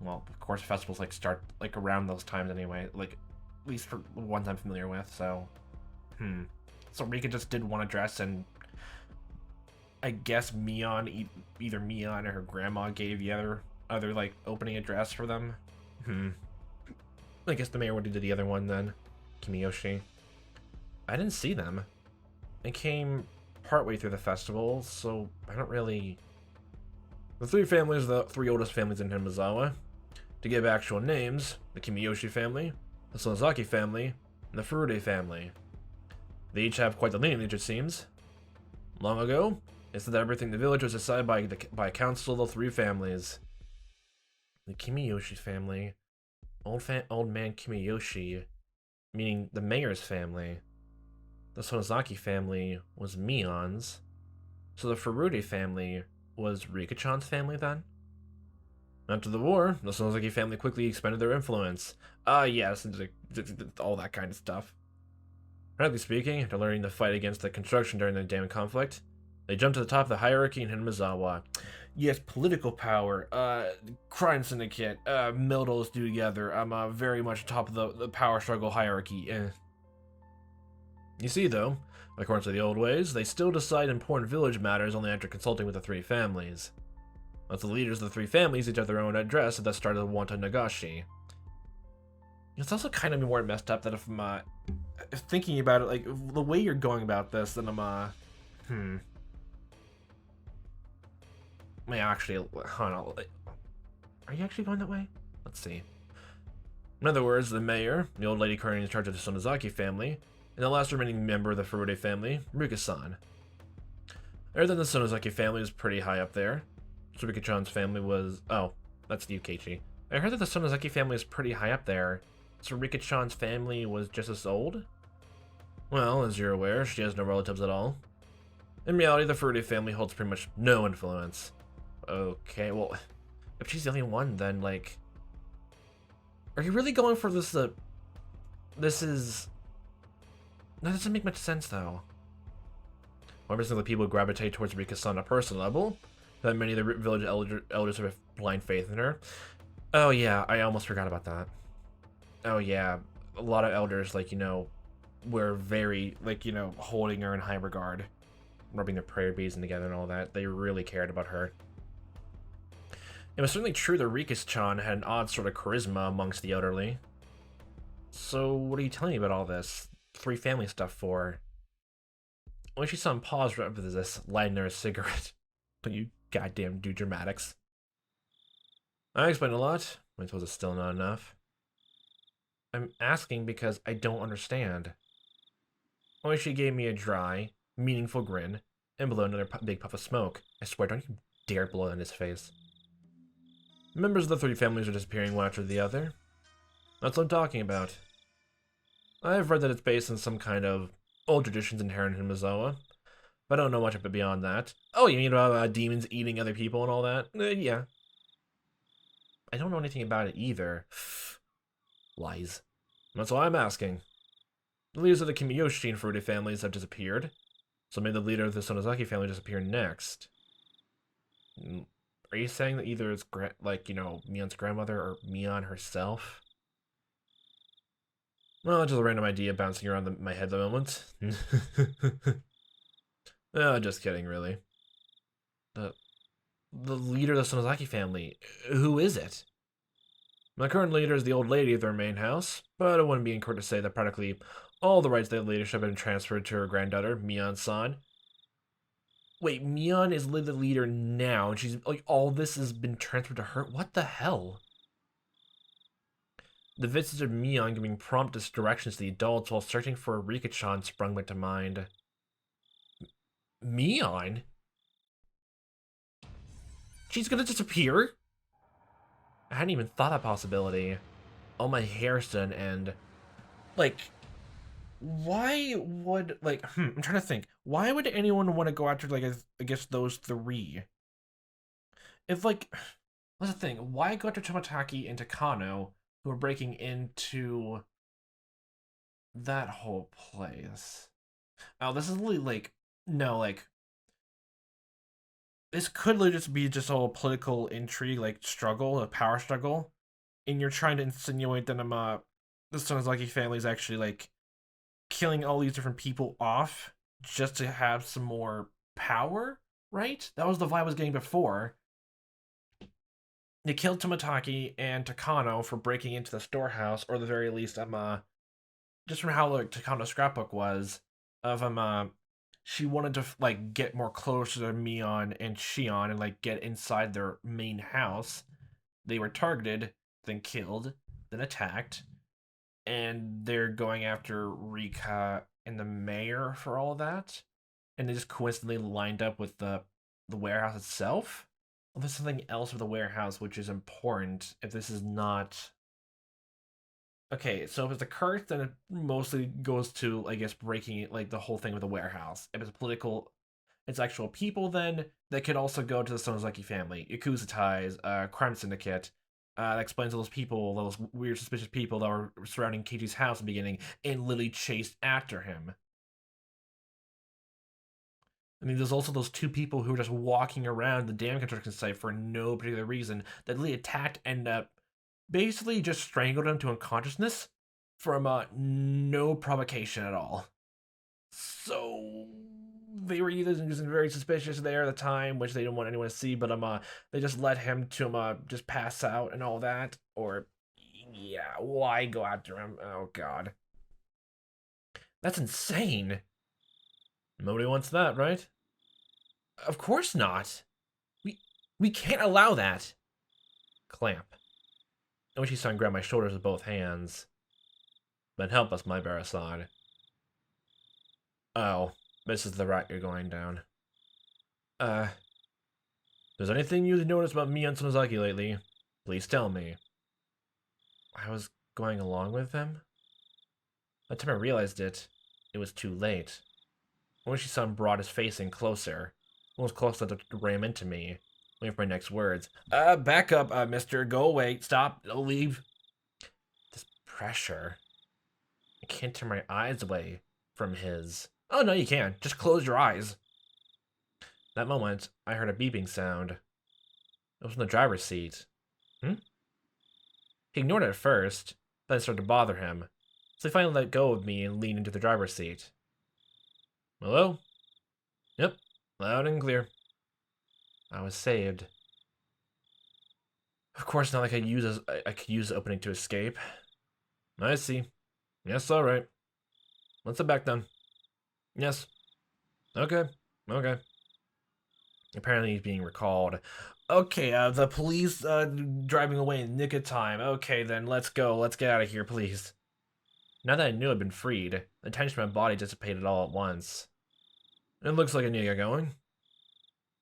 [SPEAKER 1] Well, of course, festivals like start like around those times anyway, like at least for the ones I'm familiar with. So, so Rika just did one address, and I guess either Mion or her grandma gave the other like opening address for them. I guess the mayor would do the other one then, Kimiyoshi. I didn't see them. It came partway through the festival, so I don't really... The three families are the three oldest families in Hinamizawa. To give actual names, the Kimiyoshi family, the Sonozaki family, and the Furude family. They each have quite the lineage, it seems. Long ago, it said that everything in the village was decided by a council of the three families. The Kimiyoshi family. Old man Kimiyoshi, meaning the mayor's family. the Sonozaki family was Mion's, so the Furude family was Rika-chan's family then? After the war, the Sonozaki family quickly expanded their influence. Yes, all that kind of stuff. Frankly speaking, after learning to fight against the construction during the damn conflict, they jumped to the top of the hierarchy in Hinamizawa. Yes, political power, crime syndicate, meld those two together. I'm very much top of the power struggle hierarchy. You see, though, according to the old ways, they still decide important village matters only after consulting with the three families. Once the leaders of the three families each have their own address at the start of the Wanta Nagashi. It's also kind of more messed up that if I'm thinking about it, like the way you're going about this, then I'm may actually, hold on, are you actually going that way? Let's see. In other words, the mayor, the old lady currently in charge of the Sonozaki family, and the last remaining member of the Furude family, Rika-san. Other than the Sonozaki family was pretty high up there. So Rika-chan's family was, oh, that's you, Keiichi. I heard that the Sonozaki family is pretty high up there. So Rika-chan's family was just as old? Well, as you're aware, she has no relatives at all. In reality, the Furude family holds pretty much no influence. Okay, well, if she's the only one, then, like... Are you really going for this, this is... That doesn't make much sense, though. Why does the people gravitate towards Rika-san on a personal level? That many of the village elders have blind faith in her. Oh yeah, I almost forgot about that. Oh yeah, a lot of elders, like, you know, were very, like, you know, holding her in high regard. Rubbing their prayer beads together and all that. They really cared about her. It was certainly true that Rika-chan had an odd sort of charisma amongst the elderly. So what are you telling me about all this three family stuff for? When she saw him pause right after this, lighting her a cigarette. Don't you goddamn do dramatics. I explained a lot. I suppose it's still not enough. I'm asking because I don't understand. Only she gave me a dry, meaningful grin, and blew another big puff of smoke. I swear, don't you dare blow it in his face. Members of the three families are disappearing one after the other. That's what I'm talking about. I've read that it's based on some kind of old traditions inherent in Hinamizawa, but I don't know much about beyond that. Oh, you mean about demons eating other people and all that? Yeah. I don't know anything about it either. Lies. That's why I'm asking. The leaders of the Kimiyoshi and Furude families have disappeared, so may the leader of the Sonozaki family disappear next. Are you saying that either it's, like, you know, Mion's grandmother or Mion herself? Well, just a random idea bouncing around my head at the moment. Just kidding, really. The leader of the Sonozaki family, who is it? My current leader is the old lady of their main house, but it wouldn't be incorrect to say that practically all the rights of the leadership have been transferred to her granddaughter, Mion-san. Wait, Mion is the leader now, and she's like, all this has been transferred to her? What the hell? The visits of Mion giving prompt directions to the adults while searching for Rika-chan sprung to mind. Mion? She's gonna disappear? I hadn't even thought that possibility. All my hair's done and... Like... Why would, like, I'm trying to think. Why would anyone want to go after, like, I guess those three? If, like, what's the thing? Why go after Tomataki and Takano, who are breaking into that whole place? Oh, this is really, like, no, like, this could just be just a whole political intrigue, like, struggle, a power struggle, and you're trying to insinuate that the Sonozaki family is actually, like, killing all these different people off just to have some more power, right? That was the vibe I was getting before. They killed Tomataki and Takano for breaking into the storehouse, or at the very least, just from how like Takano's scrapbook was, of she wanted to like get more closer to Mion and Shion and like get inside their main house. They were targeted, then killed, then attacked. And they're going after Rika and the mayor for all of that, and they just coincidentally lined up with the warehouse itself. Well, there's something else with the warehouse which is important. If this is not Okay, so if it's a curse, then it mostly goes to, I guess, breaking it, like the whole thing with the warehouse. If it's political, it's actual people, then that could also go to the Sonozaki family, Yakuza ties, crime syndicate. That explains those people, those weird, suspicious people that were surrounding Keiichi's house in the beginning and literally chased after him. I mean, there's also those two people who were just walking around the dam construction site for no particular reason that literally attacked and basically just strangled him to unconsciousness from no provocation at all. So they were either using very suspicious there at the time, which they didn't want anyone to see, but they just let him to just pass out and all that, or yeah, why go after him? Oh god, that's insane. Nobody wants that, right? Of course not. We we can't allow that. Clamp. Oishi-san grabbed my shoulders with both hands. Then help us, Maebara-san. Oh, this is the route you're going down. If there's anything you've noticed about me and Sonozaki lately, please tell me. I was going along with them? By the time I realized it, it was too late. Oishi-san brought his face in closer, almost close enough to ram into me, waiting for my next words. Back up, mister. Go away. Stop. Leave. This pressure. I can't turn my eyes away from his. Oh, no, you can. Just close your eyes. That moment, I heard a beeping sound. It was from the driver's seat. He ignored it at first, then it started to bother him, so he finally let go of me and leaned into the driver's seat. Hello? Yep, loud and clear. I was saved. Of course, not like I could use the opening to escape. I see. Yes, all right. Let's head back then. Yes. Okay. Okay. Apparently he's being recalled. Okay, the police driving away in the nick of time. Okay, then let's go. Let's get out of here, please. Now that I knew I'd been freed, the tension in my body dissipated all at once. It looks like I need to get going.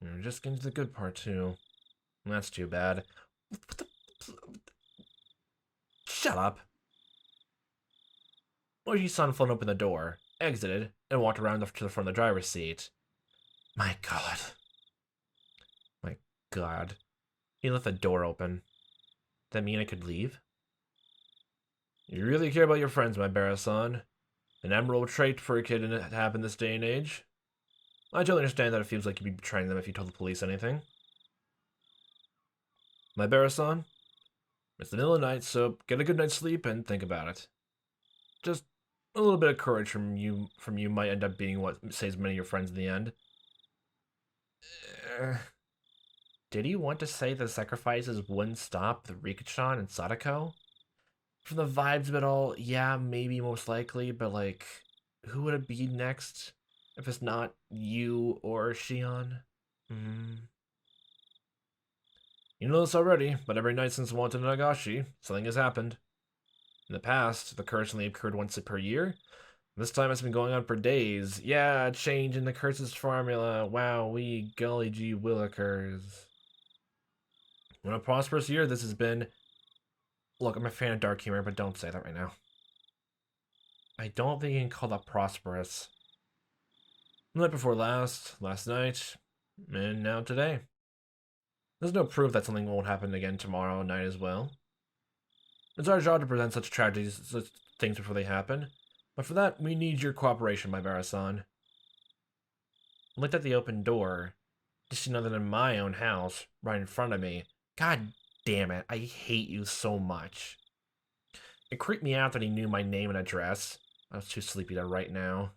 [SPEAKER 1] We're just getting to the good part, too. That's too bad. What the... Shut up. Oishi-san flung open the door, exited, and walked around to the front of the driver's seat. My god. My god. He left the door open. Does that mean I could leave? You really care about your friends, Maebara-san. An admirable trait for a kid to have in this day and age. I totally understand that it feels like you'd be betraying them if you told the police anything. Maebara-san, it's the middle of the night, so get a good night's sleep and think about it. Just a little bit of courage from you might end up being what saves many of your friends in the end. Did he want to say the sacrifices wouldn't stop the Rikichan and Sadako? From the vibes of it all, yeah, maybe most likely, but like, who would it be next if it's not you or Shion? You know this already, but every night since Wanted Nagashi, something has happened. In the past, the curse only occurred once per year. This time it's been going on for days. Yeah, change in the curse's formula. Wow, we golly gee willikers. What a prosperous year this has been. Look, I'm a fan of dark humor, but don't say that right now. I don't think you can call that prosperous. The night before last night, and now today. There's no proof that something won't happen again tomorrow night as well. It's our job to prevent such tragedies, such things before they happen. But for that, we need your cooperation, Maebara-san. I looked at the open door, just another than my own house, right in front of me. God damn it, I hate you so much. It creeped me out that he knew my name and address. I was too sleepy to write now.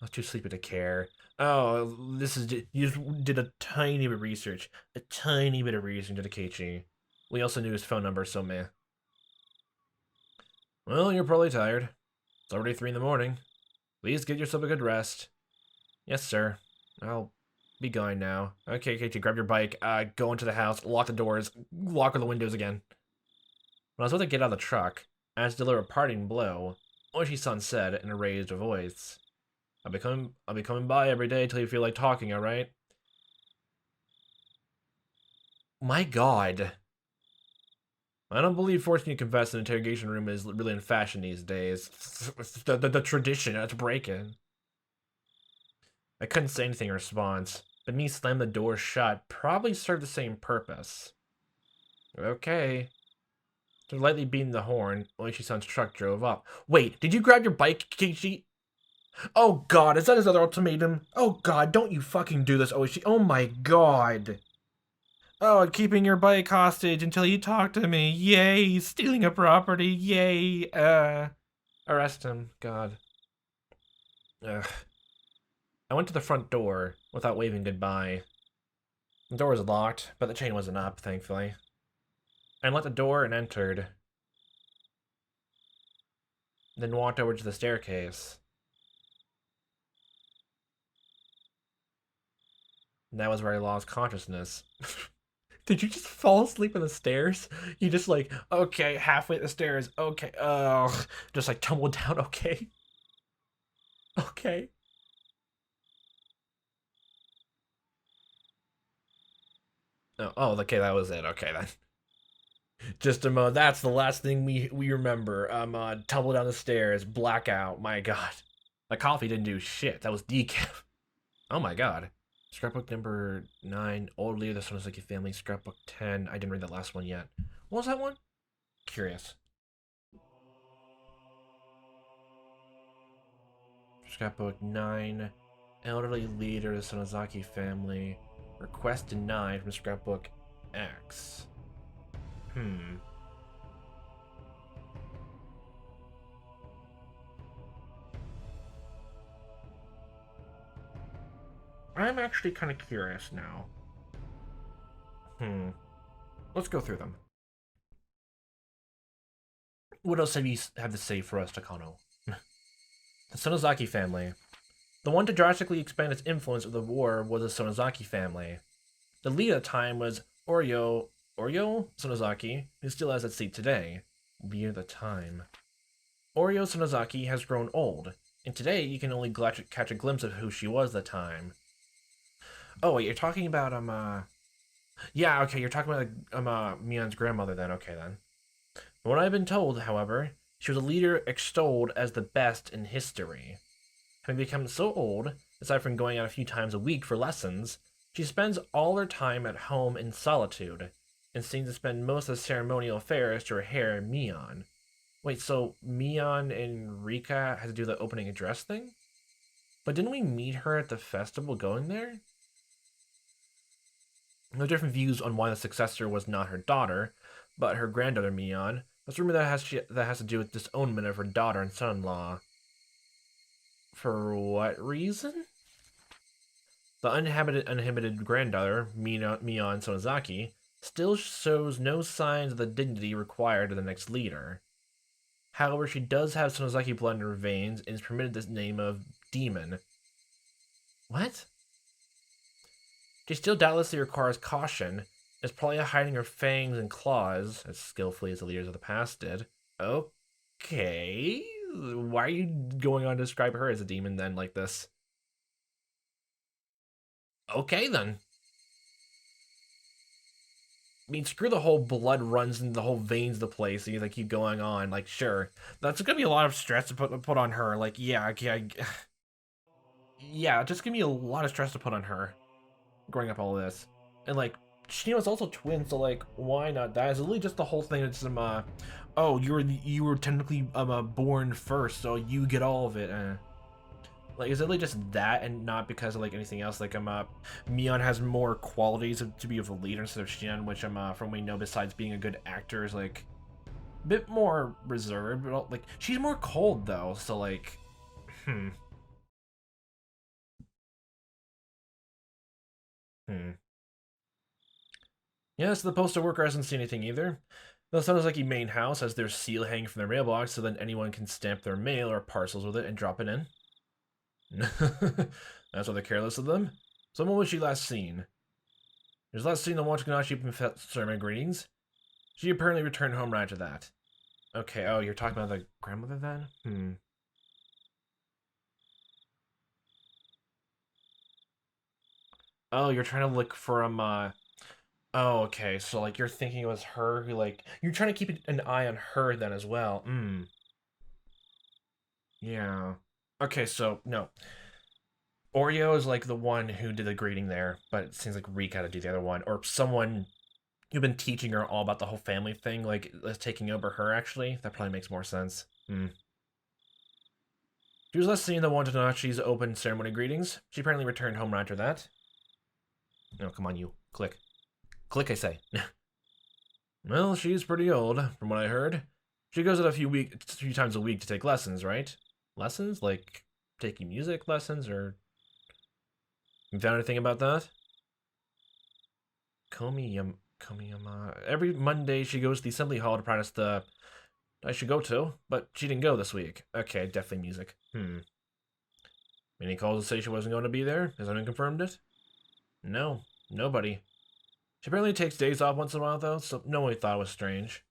[SPEAKER 1] I was too sleepy to care. Oh, you just did a tiny bit of research. A tiny bit of research into Keiichi. We also knew his phone number, so meh. Well, you're probably tired. It's already 3 in the morning. Please get yourself a good rest. Yes, sir. I'll be going now. Okay, Keiichi, grab your bike, go into the house, lock the doors, lock all the windows again. When I was about to get out of the truck, as to deliver a parting blow, Oishi-san said in a raised voice, I'll be coming by every day till you feel like talking, alright? My god. I don't believe forcing you to confess in an interrogation room is really in fashion these days. It's the tradition, it's breaking. I couldn't say anything in response, but me slamming the door shut probably served the same purpose. Okay. They're lightly beating the horn, Oishi-san's truck drove up. Wait, did you grab your bike, Keiichi? Oh god, is that his other ultimatum? Oh god, don't you fucking do this, Oishi. Oh my god. Oh, keeping your bike hostage until you talk to me. Yay, stealing a property. Yay, arrest him. God. Ugh. I went to the front door without waving goodbye. The door was locked, but the chain wasn't up, thankfully. I unlocked the door and entered. Then walked over to the staircase. And that was where I lost consciousness. Did you just fall asleep on the stairs? You just like, okay, halfway up the stairs, okay, ugh. Just like tumbled down, okay. Okay. Oh, okay, that was it. Okay, then. Just that's the last thing we remember. Tumble down the stairs, blackout. My God, the coffee didn't do shit. That was decaf. Oh my God. Scrapbook number 9, Old Leader, the Sonosuke family. Scrapbook 10. I didn't read that last one yet. What was that one? Curious. Scrapbook 9, elderly leader, the Sonozaki family. Request denied from scrapbook X. Hmm. I'm actually kind of curious now. Hmm. Let's go through them. What else have you have to say for us, Takano? The Sonozaki family. The one to drastically expand its influence of the war was the Sonozaki family. The lead at the time was Oryo Sonozaki, who still has its seat today. Lead at the time. Oryo Sonozaki has grown old, and today you can only catch a glimpse of who she was at the time. Oh wait, you're talking about yeah, okay, you're talking about Mion's grandmother then. Okay then. From what I've been told, however, she was a leader extolled as the best in history. Having become so old, aside from going out a few times a week for lessons, she spends all her time at home in solitude, and seems to spend most of the ceremonial affairs to her hair Mion. Wait, so Mion and Rika had to do the opening address thing? But didn't we meet her at the festival going there? There are different views on why the successor was not her daughter, but her granddaughter Mion. There's rumor that has to do with disownment of her daughter and son-in-law. For what reason? The uninhibited granddaughter, Mion Sonozaki, still shows no signs of the dignity required of the next leader. However, she does have Sonozaki blood in her veins and is permitted the name of Demon. What? She still doubtlessly requires caution, is probably hiding her fangs and claws, as skillfully as the leaders of the past did. Okay. Why are you going on to describe her as a demon then, like this? Okay, then. I mean, screw the whole blood runs into the whole veins of the place, and you like keep going on. Like, sure, that's gonna be a lot of stress to put on her. Like, yeah, okay, yeah, just give me a lot of stress to put on her, growing up all this, and like, Shino's also twin, so like, why not that? It's literally just the whole thing. It's oh, you were technically born first, so you get all of it. Like, is it really just that and not because of like anything else? Like, Mion has more qualities to be of a leader instead of Shion, which from what we know, besides being a good actor, is like a bit more reserved. But like, she's more cold though, so like, hmm, hmm. Yeah, so the postal worker hasn't seen anything either. The Sonozaki main house has their seal hanging from their mailbox, so that anyone can stamp their mail or parcels with it and drop it in. That's why they're careless of them. So when was she last seen? She was last seen on Wachiganashi Professor greetings. She apparently returned home right after that. Okay, oh, you're talking about the grandmother then? Hmm. Oh, you're trying to look for, Oh, okay, so, like, you're thinking it was her who, like... You're trying to keep an eye on her then as well. Yeah. Okay, so, no. Oreo is, like, the one who did the greeting there, but it seems like Reek had to do the other one. Or someone you've been teaching her all about the whole family thing, like, that's taking over her, actually. That probably makes more sense. She was last seen in the Watanashi's open ceremony greetings. She apparently returned home after that. No, come on, you. Click. Click, I say. Well, she's pretty old, from what I heard. She goes out a few times a week to take lessons, right? Lessons? Like, taking music lessons, or... You found anything about that? Komiyama... Every Monday she goes to the assembly hall to practice the... I should go to, but she didn't go this week. Okay, definitely music. Any calls to say she wasn't going to be there? Has anyone confirmed it? No, nobody. She apparently takes days off once in a while, though, so no one thought it was strange.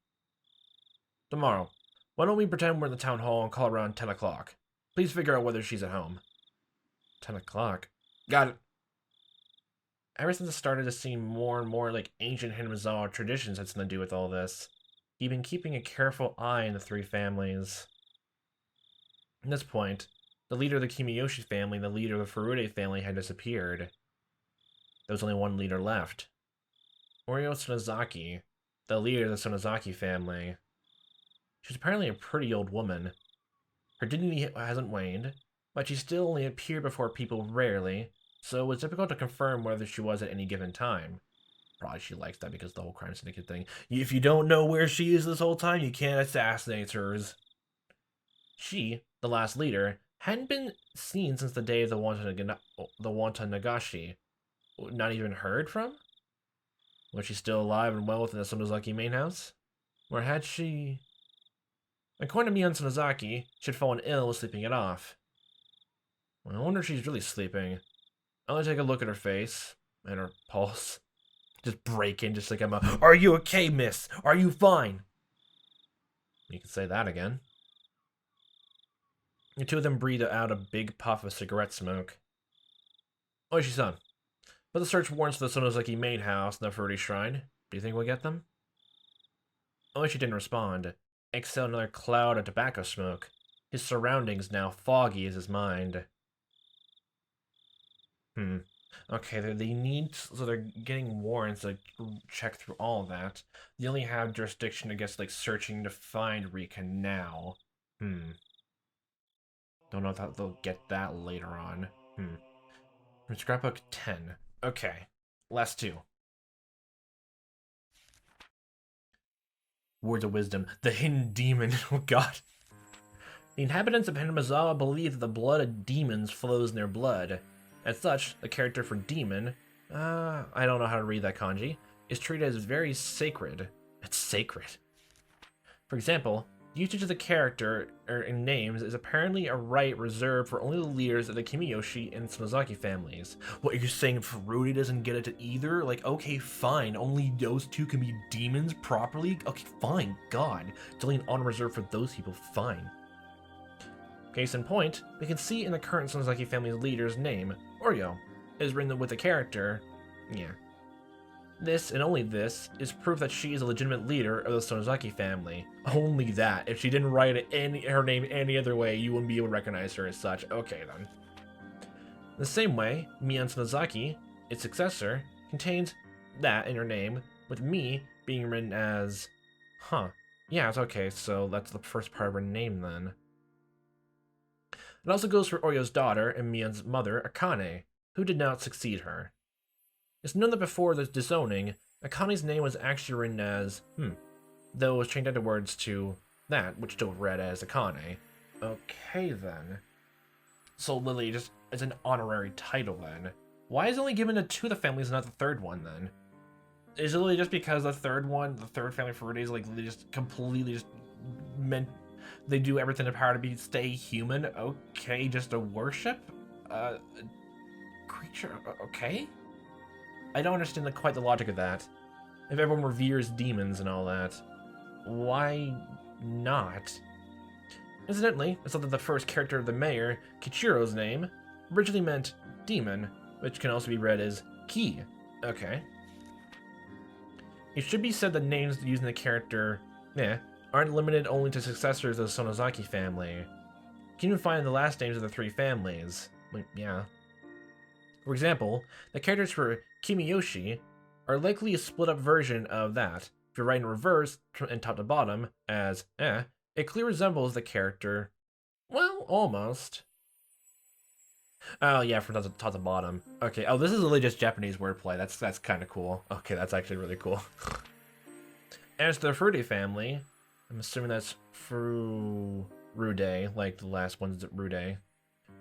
[SPEAKER 1] Tomorrow. Why don't we pretend we're in the town hall and call around 10 o'clock? Please figure out whether she's at home. 10 o'clock? Got it. Ever since it started to seem more and more like ancient Hinamizawa traditions had something to do with all this, he'd been keeping a careful eye on the three families. At this point, the leader of the Kimiyoshi family and the leader of the Furude family had disappeared. There was only one leader left. Oreo Sonozaki, the leader of the Sonozaki family. She's apparently a pretty old woman. Her dignity hasn't waned, but she still only appeared before people rarely, so it was difficult to confirm whether she was at any given time. Probably she likes that because of the whole crime syndicate thing. If you don't know where she is this whole time, you can't assassinate her. She, the last leader, hadn't been seen since the day of the Watanagashi. Not even heard from? Was she still alive and well within the Sonozaki main house? Or had she... According to Mion Sonozaki, she'd fallen ill with sleeping it off. I wonder if she's really sleeping. I'll take a look at her face and her pulse. Just break in, just like I'm a, are you okay, miss? Are you fine? You can say that again. The two of them breathed out a big puff of cigarette smoke. Oishi-san, put the search warrants for the Sonozaki main house and the Furude shrine. Do you think we'll get them? Oishi didn't respond. Exhaled another cloud of tobacco smoke. His surroundings now foggy as his mind. Okay, they need... So they're getting warrants to check through all of that. They only have jurisdiction, I guess, like, searching to find Rika now. Don't know if they'll get that later on. Scrapbook 10. Okay. Last two. Words of wisdom. The hidden demon. Oh god. The inhabitants of Hinamizawa believe that the blood of demons flows in their blood. As such, the character for demon, I don't know how to read that kanji, is treated as very sacred. It's sacred. For example, usage of the character in names is apparently a right reserved for only the leaders of the Kimiyoshi and Sonozaki families. What, you're saying Furude doesn't get it either? Like, okay, fine, only those two can be demons properly? Okay, fine, god. It's only an honor reserved for those people, fine. Case in point, we can see in the current Sonozaki family's leader's name, Oreo, is written with the character, yeah. This, and only this, is proof that she is a legitimate leader of the Sonozaki family. Only that. If she didn't write her name any other way, you wouldn't be able to recognize her as such. Okay, then. In the same way, Mion Sonozaki, its successor, contains that in her name, with Mi being written as... Yeah, it's okay, so that's the first part of her name, then. It also goes for Oreo's daughter and Mion's mother, Akane, who did not succeed her. It's known that before the disowning, Akane's name was actually written as, though it was changed afterwards to that, which still read as Akane. Okay, then. So Lily just is an honorary title, then. Why is it only given to two of the families and not the third one, then? Is it really just because the third family Furude is, like, they just completely just meant... They do everything in their power to stay human? Okay, just a worship? Creature? Okay? I don't understand quite the logic of that. If everyone reveres demons and all that, why not? Incidentally, I saw that the first character of the mayor, Kichiro's name, originally meant demon, which can also be read as key. Okay. It should be said that names using the character aren't limited only to successors of the Sonozaki family. You can even find the last names of the three families. Like, yeah. For example, the characters for Kimiyoshi are likely a split-up version of that. If you're writing in reverse, and top to bottom, as it clearly resembles the character. Well, almost. Oh yeah, from top to bottom. Okay. Oh, this is really just Japanese wordplay. That's kind of cool. Okay, that's actually really cool. As the Furude family, I'm assuming that's Furude, like the last one's Rude,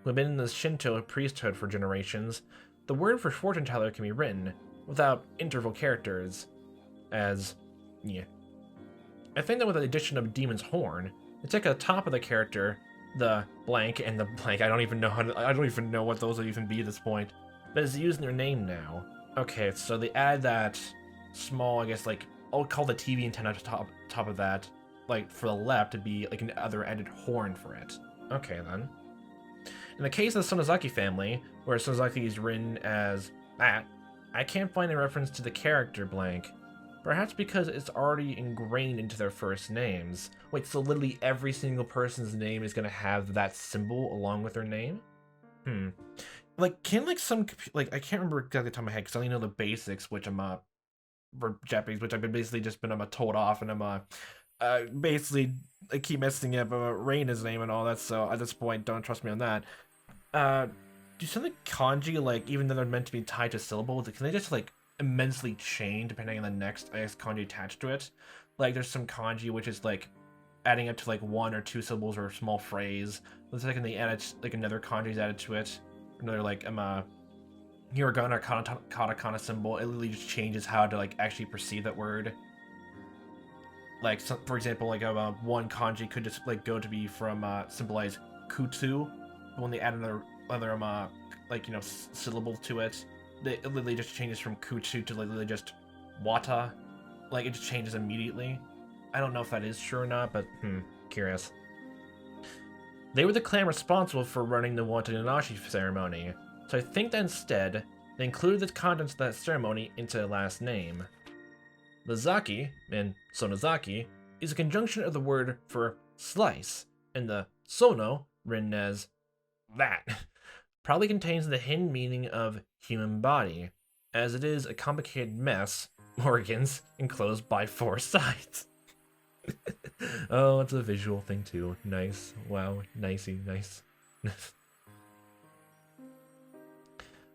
[SPEAKER 1] who have been in the Shinto priesthood for generations. The word for fortune teller can be written without interval characters, as I think that with the addition of Demon's Horn, they take the top of the character, the blank and the blank. I don't even know what those will even be at this point. But it's used in their name now. Okay, so they add that small, I guess, like I'll call the TV antenna top of that, like for the left to be like another added horn for it. Okay then. In the case of the Sonozaki family, where Sonozaki is written as that, I can't find a reference to the character blank. Perhaps because it's already ingrained into their first names. Wait, so literally every single person's name is gonna have that symbol along with their name? Like, can like some, like, I can't remember exactly the top of my head because I only know the basics, which I'm, for Japanese, which I've been basically just been, told off, and I'm, basically, I keep messing up Reina's name and all that, so at this point, don't trust me on that. Do some of the kanji, like, even though they're meant to be tied to syllables, can they just, like, immensely change depending on the next, I guess, kanji attached to it? Like, there's some kanji which is, like, adding up to, like, 1 or 2 syllables or a small phrase. The second they add it, like, another kanji is added to it. Another, like, hiragana or katakana symbol, it literally just changes how to, like, actually perceive that word. Like, so, for example, like, one kanji could just, like, go to be from, symbolize kutsu, but when they add another like, syllable to it, it literally just changes from kutsu to literally just wata. Like, it just changes immediately. I don't know if that is true or not, but, curious. They were the clan responsible for running the Watanashi ceremony, so I think that instead, they included the contents of that ceremony into their last name. The Zaki, in Sonozaki, is a conjunction of the word for slice, and the Sono, written as that, probably contains the hidden meaning of human body, as it is a complicated mess, organs, enclosed by 4 sides. Oh, it's a visual thing too. Nice. Wow. Nicey. Nice.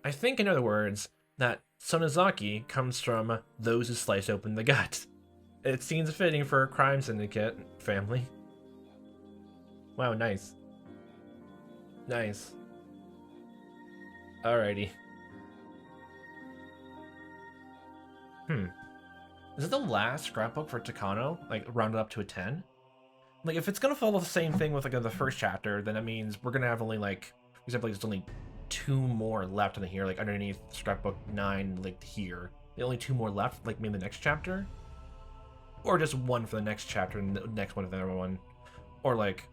[SPEAKER 1] I think, in other words, that Sonozaki comes from those who slice open the gut. It seems fitting for a crime syndicate family. Wow, nice. Nice. Alrighty. Is it the last scrapbook for Takano? Like, rounded up to a 10? Like, if it's gonna follow the same thing with, like, the first chapter, then that means we're gonna have only, like, for example, like, there's only 2 more left in here, like, underneath scrapbook 9, like, here. The only 2 more left, like, maybe the next chapter? Or just 1 for the next chapter and the next one for the other one. Or, like,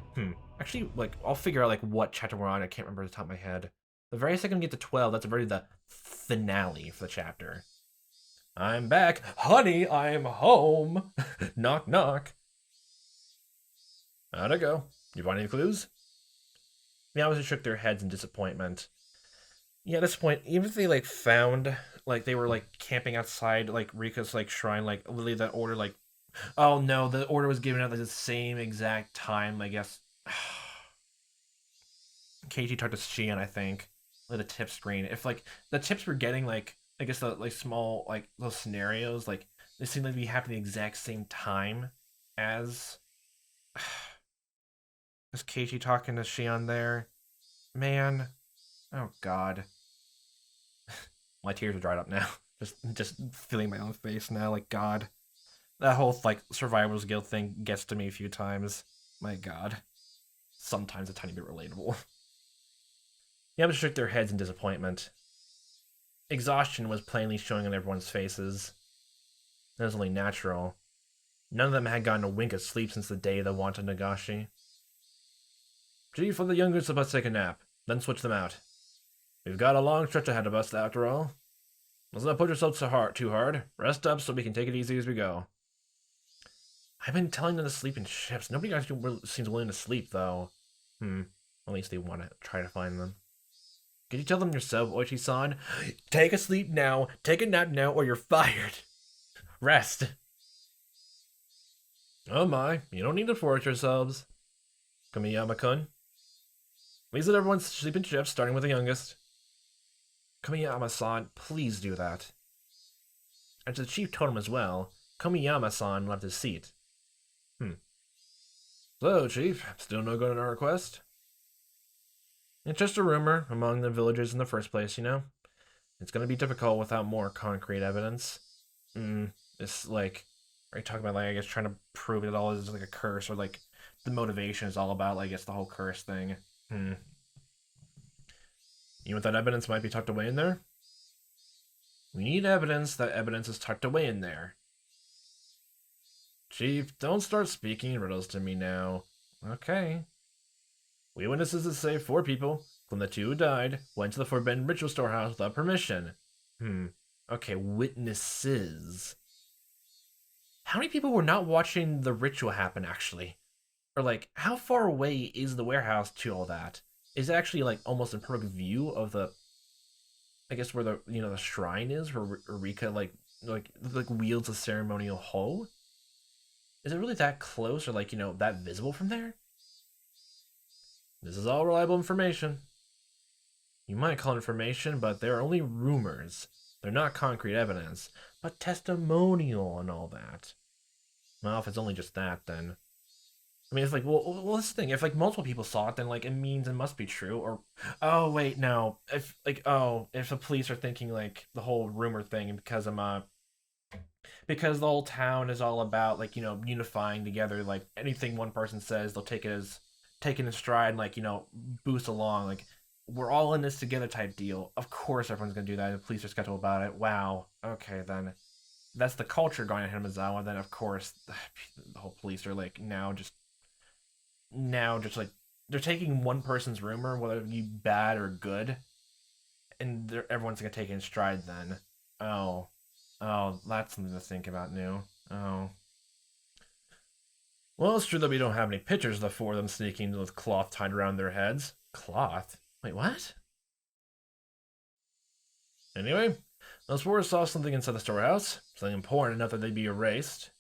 [SPEAKER 1] actually, like, I'll figure out, like, what chapter we're on. I can't remember off the top of my head. The very second we get to 12, that's already the finale for the chapter. I'm back. Honey, I'm home. Knock, knock. How'd it go? You find any clues? The officers shook their heads in disappointment. Yeah, at this point, even if they, like, found, like, they were, like, camping outside, like, Rika's, like, shrine, like, literally that order, like, oh no, the order was given out at the same exact time, I guess. Keiichi talked to Shion, I think. Like, the tip screen. If, like, the tips were getting, like, I guess the, like, small, like, those scenarios, like, they seem to be happening the exact same time as is Keiichi talking to Shion there? Man. Oh, God. My tears are dried up now. Just feeling my own face now, like, God. That whole, like, Survivor's Guild thing gets to me a few times. My God. Sometimes a tiny bit relatable. The others shook their heads in disappointment. Exhaustion was plainly showing on everyone's faces. That was only natural. None of them had gotten a wink of sleep since the day they wanted Nagashi. Gee, for the youngest of us take a nap, then switch them out. We've got a long stretch ahead of us, after all. Let's not put yourself too hard. Rest up so we can take it easy as we go. I've been telling them to sleep in ships. Nobody actually seems willing to sleep, though. At least they want to try to find them. Could you tell them yourself, Oichi-san? Take a sleep now, take a nap now, or you're fired. Rest. Oh my, you don't need to force yourselves. Kamiyama-kun. Please let everyone sleep in shifts, starting with the youngest. Kamiyama-san, please do that. And to the chief told him as well, Kamiyama-san left his seat. So, Chief, still no good on our request? It's just a rumor among the villagers in the first place, you know? It's gonna be difficult without more concrete evidence. It's like, are you talking about, like, I guess trying to prove it all is like a curse, or like the motivation is all about, like, I guess the whole curse thing? You know what that evidence might be tucked away in there? We need evidence that evidence is tucked away in there. Chief, don't start speaking riddles to me now. Okay. We witnesses say 4 people, from the 2 who died, went to the forbidden ritual storehouse without permission. Okay, witnesses. How many people were not watching the ritual happen, actually? Or, like, how far away is the warehouse to all that? Is it actually, like, almost a perfect view of the, I guess, where the, you know, the shrine is, where Rika, like wields a ceremonial hoe? Is it really that close, or, like, you know, that visible from there? This is all reliable information. You might call it information, but they're only rumors. They're not concrete evidence, but testimonial and all that. Well, if it's only just that, then... I mean, it's like, well, this thing, if, like, multiple people saw it, then, like, it means it must be true, or... Oh, wait, no. If, like, if the police are thinking, like, the whole rumor thing, because because the whole town is all about, like, you know, unifying together, like, anything one person says, they'll take it as taken in stride and, like, you know, boost along, like, we're all in this together type deal. Of course everyone's gonna do that, the police are skeptical about it. Wow, okay, then that's the culture going on in Hinamizawa. Then of course the whole police are like now just like they're taking one person's rumor, whether it be bad or good, and everyone's gonna take it in stride then. Oh, that's something to think about new. Oh. Well, it's true that we don't have any pictures of the 4 of them sneaking with cloth tied around their heads. Cloth? Wait, what? Anyway, those 4 saw something inside the storehouse. Something important enough that they'd be erased.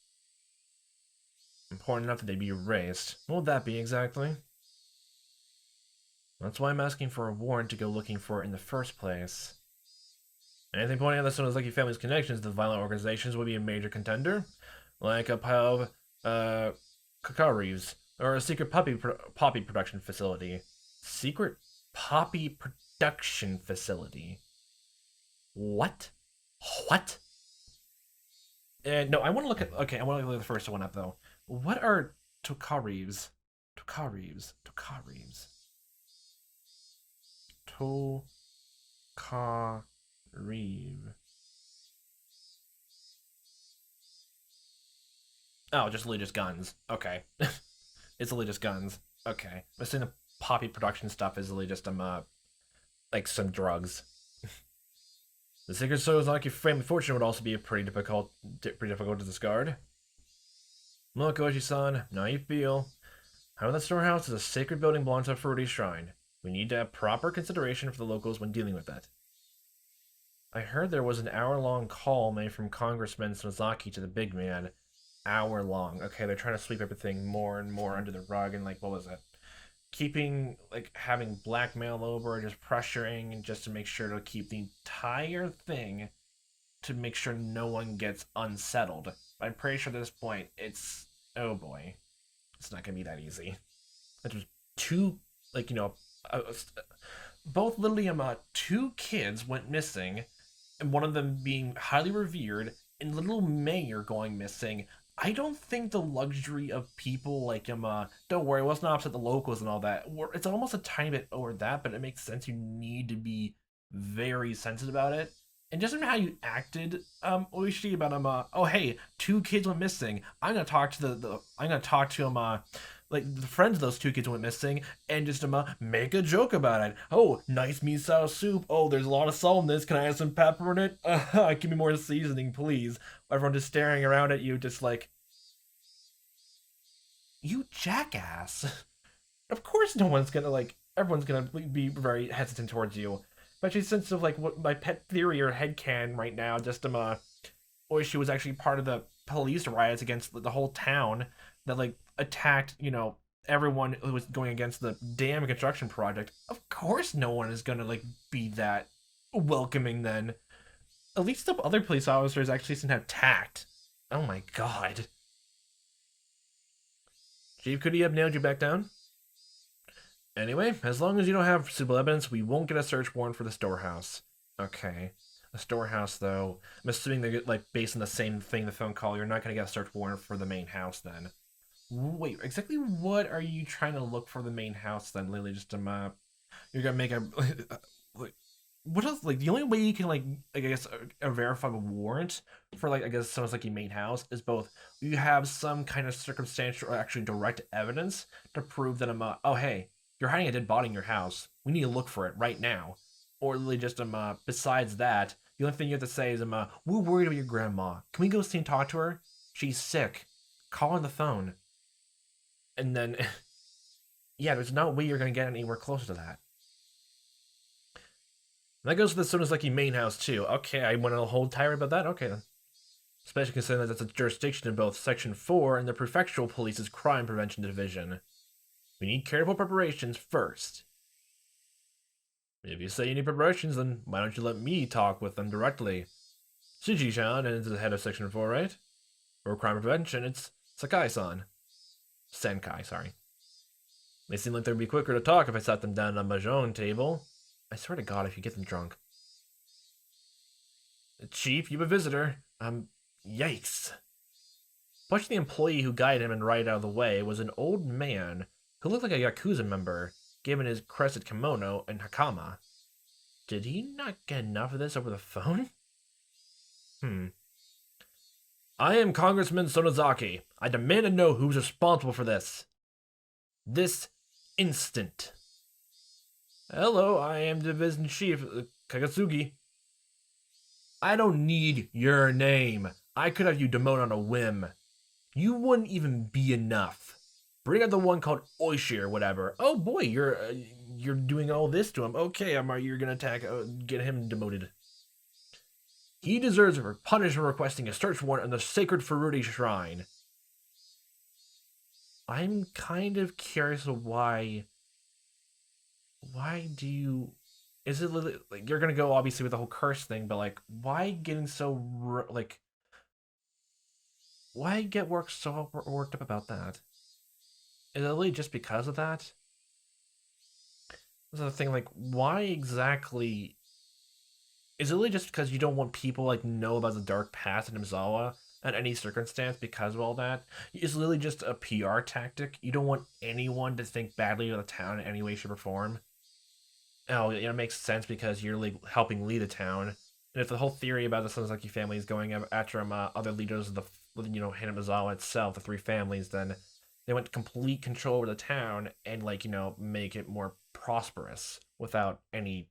[SPEAKER 1] Important enough that they'd be erased. What would that be exactly? That's why I'm asking for a warrant to go looking for it in the first place. Anything pointing out that someone's Lucky family's connections to violent organizations would be a major contender, like a pile of Kakaris, or a secret poppy production facility. Secret poppy production facility. What? What? No, I want to look at. Okay, I want to look at the first one up though. What are Tokareeves? Tokareeves. Oh, just literally just guns. Okay. It's literally just guns. Okay. I'm assuming the poppy production stuff is literally just like some drugs. The Secret Soul's lucky family fortune would also be pretty difficult to discard. Look, Oichi-san, now you feel. However, the storehouse is a sacred building belongs to a Fruity Shrine. We need to have proper consideration for the locals when dealing with it. I heard there was an hour-long call made from Congressman Sozaki to the big man. Hour-long. Okay, they're trying to sweep everything more and more under the rug, and, like, what was it? Keeping, like, having blackmail over, just pressuring, just to make sure to keep the entire thing, to make sure no one gets unsettled. I'm pretty sure at this point, it's, oh boy, it's not gonna be that easy. There's 2, like, you know, both literally 2 kids went missing, and one of them being highly revered, and little Mayor going missing. I don't think the luxury of people like don't worry, let's not upset the locals and all that. It's almost a tiny bit over that, but it makes sense. You need to be very sensitive about it. And just how you acted, Oishi, about oh hey, 2 kids went missing. I'm gonna talk to I'm gonna talk to like the friends of those two kids went missing, and just make a joke about it. Oh, nice miso soup. Oh, there's a lot of salt in this. Can I add some pepper in it? Give me more seasoning, please. Everyone just staring around at you, just like, you jackass. Of course, no one's gonna like. Everyone's gonna be very hesitant towards you. But she's sense of like what my pet theory or headcanon right now, just or she was actually part of the police riots against the whole town that like attacked, everyone who was going against the dam construction project. Of course no one is gonna like be that welcoming then. At least the other police officers actually seem to have tact. Oh my god. Chief, could he have nailed you back down? Anyway, as long as you don't have suitable evidence, we won't get a search warrant for the storehouse. Okay. The storehouse, though, I'm assuming they're like based on the same thing, the phone call. You're not going to get a search warrant for the main house then. Wait, exactly what are you trying to look for the main house then, Lily? Just you're gonna make a like, what else? Like the only way you can like I guess a verify a warrant for like I guess someone's like your main house is both you have some kind of circumstantial or actually direct evidence to prove that oh hey, you're hiding a dead body in your house. We need to look for it right now. Or Lily just besides that, the only thing you have to say is we're worried about your grandma. Can we go see and talk to her? She's sick. Call on the phone. And then yeah, there's no way you're gonna get anywhere closer to that. And that goes for the Sonozaki main house too. Okay, I went on a whole tirade about that. Okay then. Especially considering that that's a jurisdiction in both Section 4 and the Prefectural Police's Crime Prevention Division. We need careful preparations first. If you say you need preparations, then why don't you let me talk with them directly? Shiji-chan is the head of Section 4, right? For crime prevention, it's Sakai-san. Senkai, sorry. They seem like they'd be quicker to talk if I sat them down on a mahjong table. I swear to God, if you get them drunk. Chief, you have a visitor. Yikes. Pushing the employee who guided him and right out of the way was an old man who looked like a Yakuza member, given his crested kimono and hakama. Did he not get enough of this over the phone? I am Congressman Sonozaki. I demand to know who's responsible for this. This instant. Hello, I am Division Chief Kagatsugi. I don't need your name. I could have you demoted on a whim. You wouldn't even be enough. Bring out the one called Oishi or whatever. Oh boy, you're doing all this to him. Okay, you're gonna attack, get him demoted. He deserves a punishment requesting a search warrant on the sacred Furuti Shrine. I'm kind of curious of why do you... Is it like you're gonna go obviously with the whole curse thing, but like why getting so like why get worked up about that? Is it really just because of that? That's the thing, like why exactly? Is it really just because you don't want people like know about the dark past in Hinamizawa at any circumstance because of all that? It's literally just a PR tactic. You don't want anyone to think badly of the town in any way, shape, or form. Oh, it makes sense because you're like helping lead a town. And if the whole theory about the Sonozaki family is going after other leaders of the Hinamizawa itself, the three families, then they want complete control over the town and like make it more prosperous without any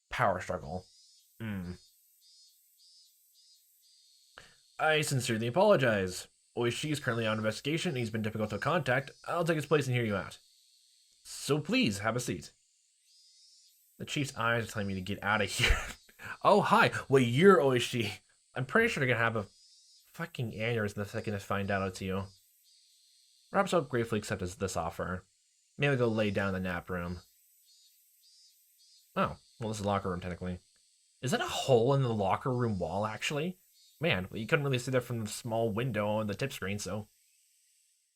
[SPEAKER 1] power struggle. I sincerely apologize. Oishi is currently on investigation and he's been difficult to contact. I'll take his place and hear you out. So please, have a seat. The chief's eyes are telling me to get out of here. Oh, hi. Well, you're Oishi. I'm pretty sure they're gonna have a fucking aneurysm the second I find out it's you. Perhaps I'll gratefully accept this offer. Maybe I'll go lay down in the nap room. Oh, well, this is the locker room, technically. Is that a hole in the locker room wall, actually? Man, well, you couldn't really see that from the small window on the tip screen, so...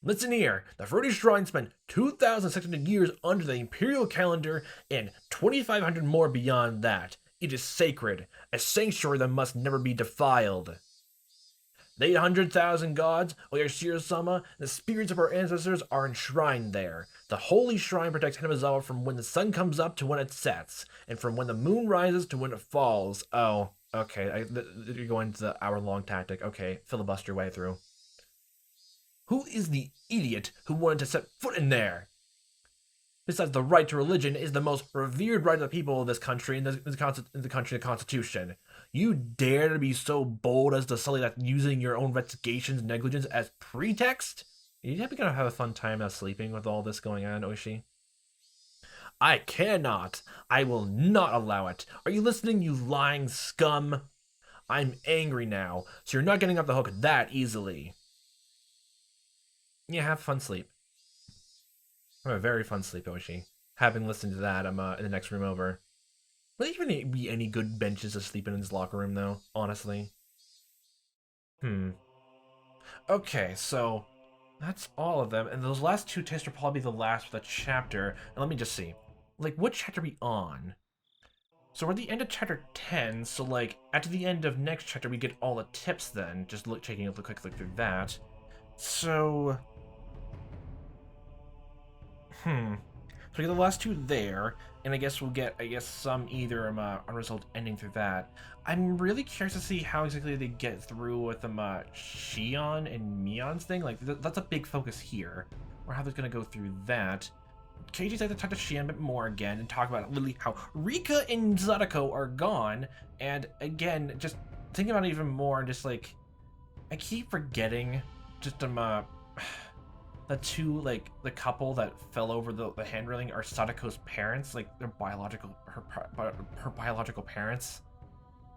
[SPEAKER 1] Listen here, the Furuti Shrine spent 2,600 years under the imperial calendar and 2,500 more beyond that. It is sacred, a sanctuary that must never be defiled. The 800,000 gods, Oyashiro-sama, the spirits of our ancestors are enshrined there. The holy shrine protects Hinamizawa from when the sun comes up to when it sets, and from when the moon rises to when it falls. Oh, okay, you're going to the hour-long tactic. Okay, filibuster your way through. Who is the idiot who wanted to set foot in there? Besides, the right to religion is the most revered right of the people of this country in the country, the Constitution. You dare to be so bold as to sully that using your own investigation's negligence as pretext? You're gonna have a fun time now sleeping with all this going on, Oishi. I cannot. I will not allow it. Are you listening, you lying scum? I'm angry now, so you're not getting off the hook that easily. Yeah, have fun sleep. Have a very fun sleep, Oishi. Having listened to that, I'm in the next room over. Will there even be any good benches to sleep in this locker room, though? Honestly. Okay, so that's all of them, and those last two tests are probably the last for the chapter. And let me just see, like, what chapter are we on? So we're at the end of chapter 10. So like at the end of next chapter, we get all the tips. Then just taking a quick look through that. So, so we get the last two there, and I guess we'll get some either unresolved ending through that. I'm really curious to see how exactly they get through with Shion and Mion's thing. Like that's a big focus here, or how they're gonna go through that. Keiichi's like to talk to Shion a bit more again and talk about literally how Rika and Sadako are gone, and again just thinking about it even more. Just like I keep forgetting just the two, like, the couple that fell over the hand railing are Sadako's parents, like their her biological parents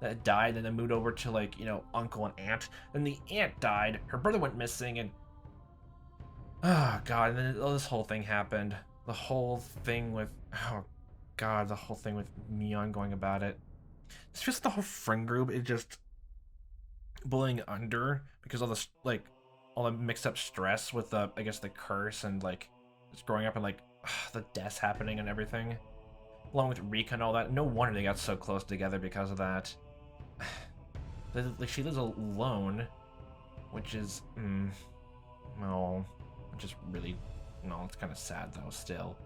[SPEAKER 1] that died and then moved over to, like, you know, uncle and aunt. Then the aunt died, her brother went missing, and oh god, and then this whole thing happened. The whole thing with, oh god, the whole thing with Mion going about it. It's just the whole friend group is just bullying under because all this, like, all the mixed up stress with the, I guess, the curse and like just growing up and like the deaths happening and everything, along with Rika and all that. No wonder they got so close together because of that. Like she lives alone, which is no, which is really no. It's kind of sad though. Still,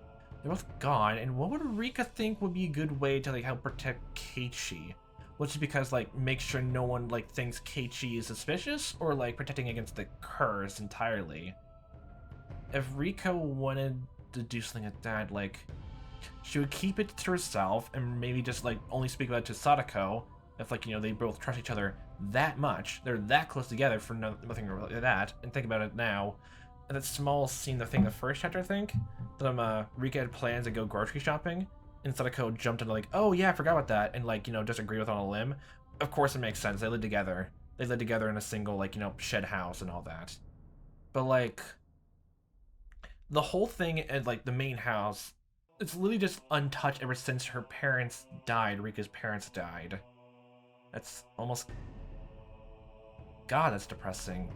[SPEAKER 1] they're both gone. And what would Rika think would be a good way to like help protect Keiichi? Which is because, like, make sure no one, like, thinks Keiichi is suspicious, or, like, protecting against the curse entirely. If Rika wanted to do something like that, like, she would keep it to herself, and maybe just, like, only speak about it to Sadako, if, like, you know, they both trust each other that much, they're that close together for nothing like that, and think about it now. And that small scene, the first chapter, I think, that, Rika had plans to go grocery shopping, and Sadako jumped into like, oh yeah, I forgot about that, and like, you know, just agree with on a limb. Of course it makes sense. They live together. They live together in a single, like, you know, shed house and all that. But like the whole thing at like the main house, it's literally just untouched ever since her parents died. Rika's parents died. That's almost, god, that's depressing.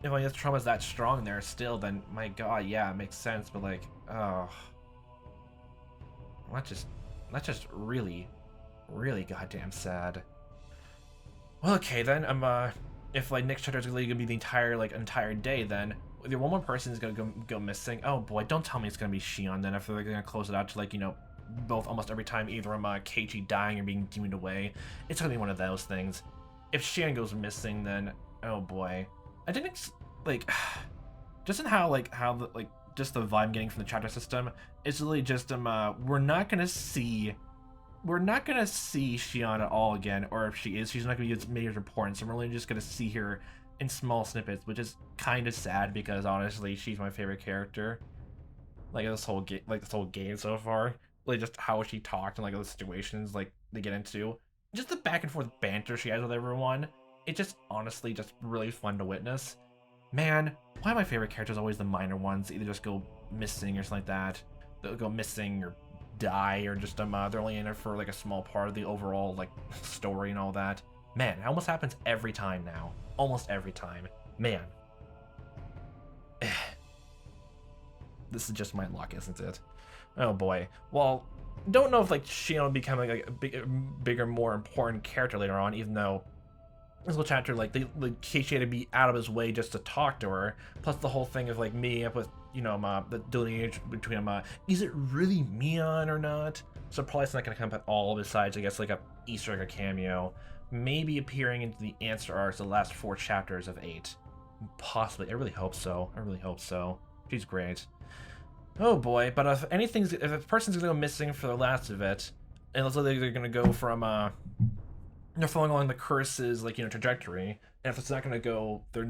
[SPEAKER 1] If like, the trauma's that strong there still, then my god, yeah, it makes sense. But like, oh, that's just really, really goddamn sad. Well, okay then. If like next chapter is really gonna be the entire day, then either one more person is gonna go missing. Oh boy, don't tell me it's gonna be Shion. Then if they're gonna close it out to like, you know, both almost every time either Keiichi dying or being demoned away, it's gonna be one of those things. If Shion goes missing, then oh boy, I didn't like just in how the just the vibe I'm getting from the chapter system, it's really just we're not gonna see Shion at all again, or if she is, she's not gonna be as major importance. I'm really just gonna see her in small snippets, which is kind of sad because honestly, she's my favorite character. Like this whole game so far, like just how she talked and like the situations like they get into, just the back and forth banter she has with everyone. It's just honestly just really fun to witness. Man, why are my favorite characters always the minor ones? Either just go missing or something like that. They'll go missing or die, or just they're only in it for like a small part of the overall like story and all that. Man, it almost happens every time now. Almost every time. Man. This is just my luck, isn't it? Oh boy. Well, don't know if like Shion will become like a bigger, more important character later on, even though this whole chapter, like, Keiichi had to be out of his way just to talk to her. Plus the whole thing of, like, meeting up with, you know, the delineation between is it really Mion or not? So probably it's not going to come up at all, besides, I guess, like, a Easter egg or cameo. Maybe appearing into the answer arcs, the last 4 chapters of 8. Possibly. I really hope so. I really hope so. She's great. Oh boy, but if a person's gonna go missing for the last of it, and let's say they're gonna go from they're following along the curse's like trajectory, and if it's not gonna go, they're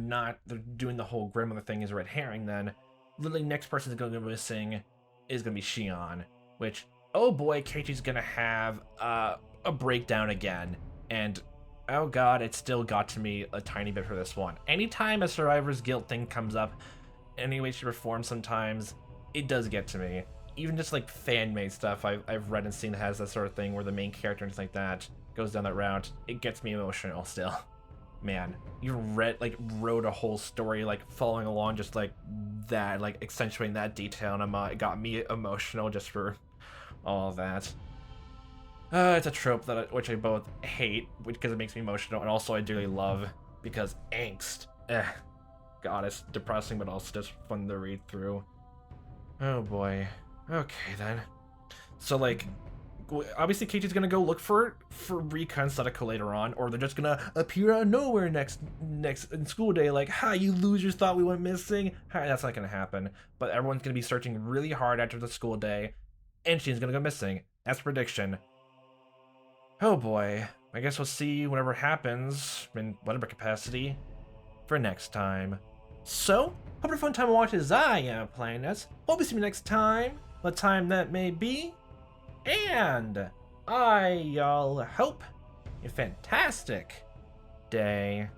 [SPEAKER 1] doing the whole grandmother thing as a red herring, then literally next person's gonna go missing is gonna be Shion, which oh boy, Keiichi's gonna have a breakdown again, and oh god, it still got to me a tiny bit for this one. Anytime a survivor's guilt thing comes up, any way, shape, or form, sometimes it does get to me. Even just like fan-made stuff I've read and seen that has that sort of thing where the main character and things like that goes down that route, it gets me emotional still. Man, you wrote a whole story like following along just like that, like accentuating that detail, and it got me emotional just for all of that. It's a trope which I both hate because it makes me emotional, and also I dearly love because angst. God, it's depressing, but also just fun to read through. Oh boy. Okay then. So like, obviously Keiichi's gonna go look for Rika and Sadako later on, or they're just gonna appear out of nowhere next in school day, like, "Ha, you losers thought we went missing." Ha, that's not gonna happen. But everyone's gonna be searching really hard after the school day, and she's gonna go missing. That's prediction. Oh boy. I guess we'll see whatever happens in whatever capacity for next time. So, hope you had a fun time watching as I am playing this. Hope to see you next time, what time that may be. And y'all hope a fantastic day.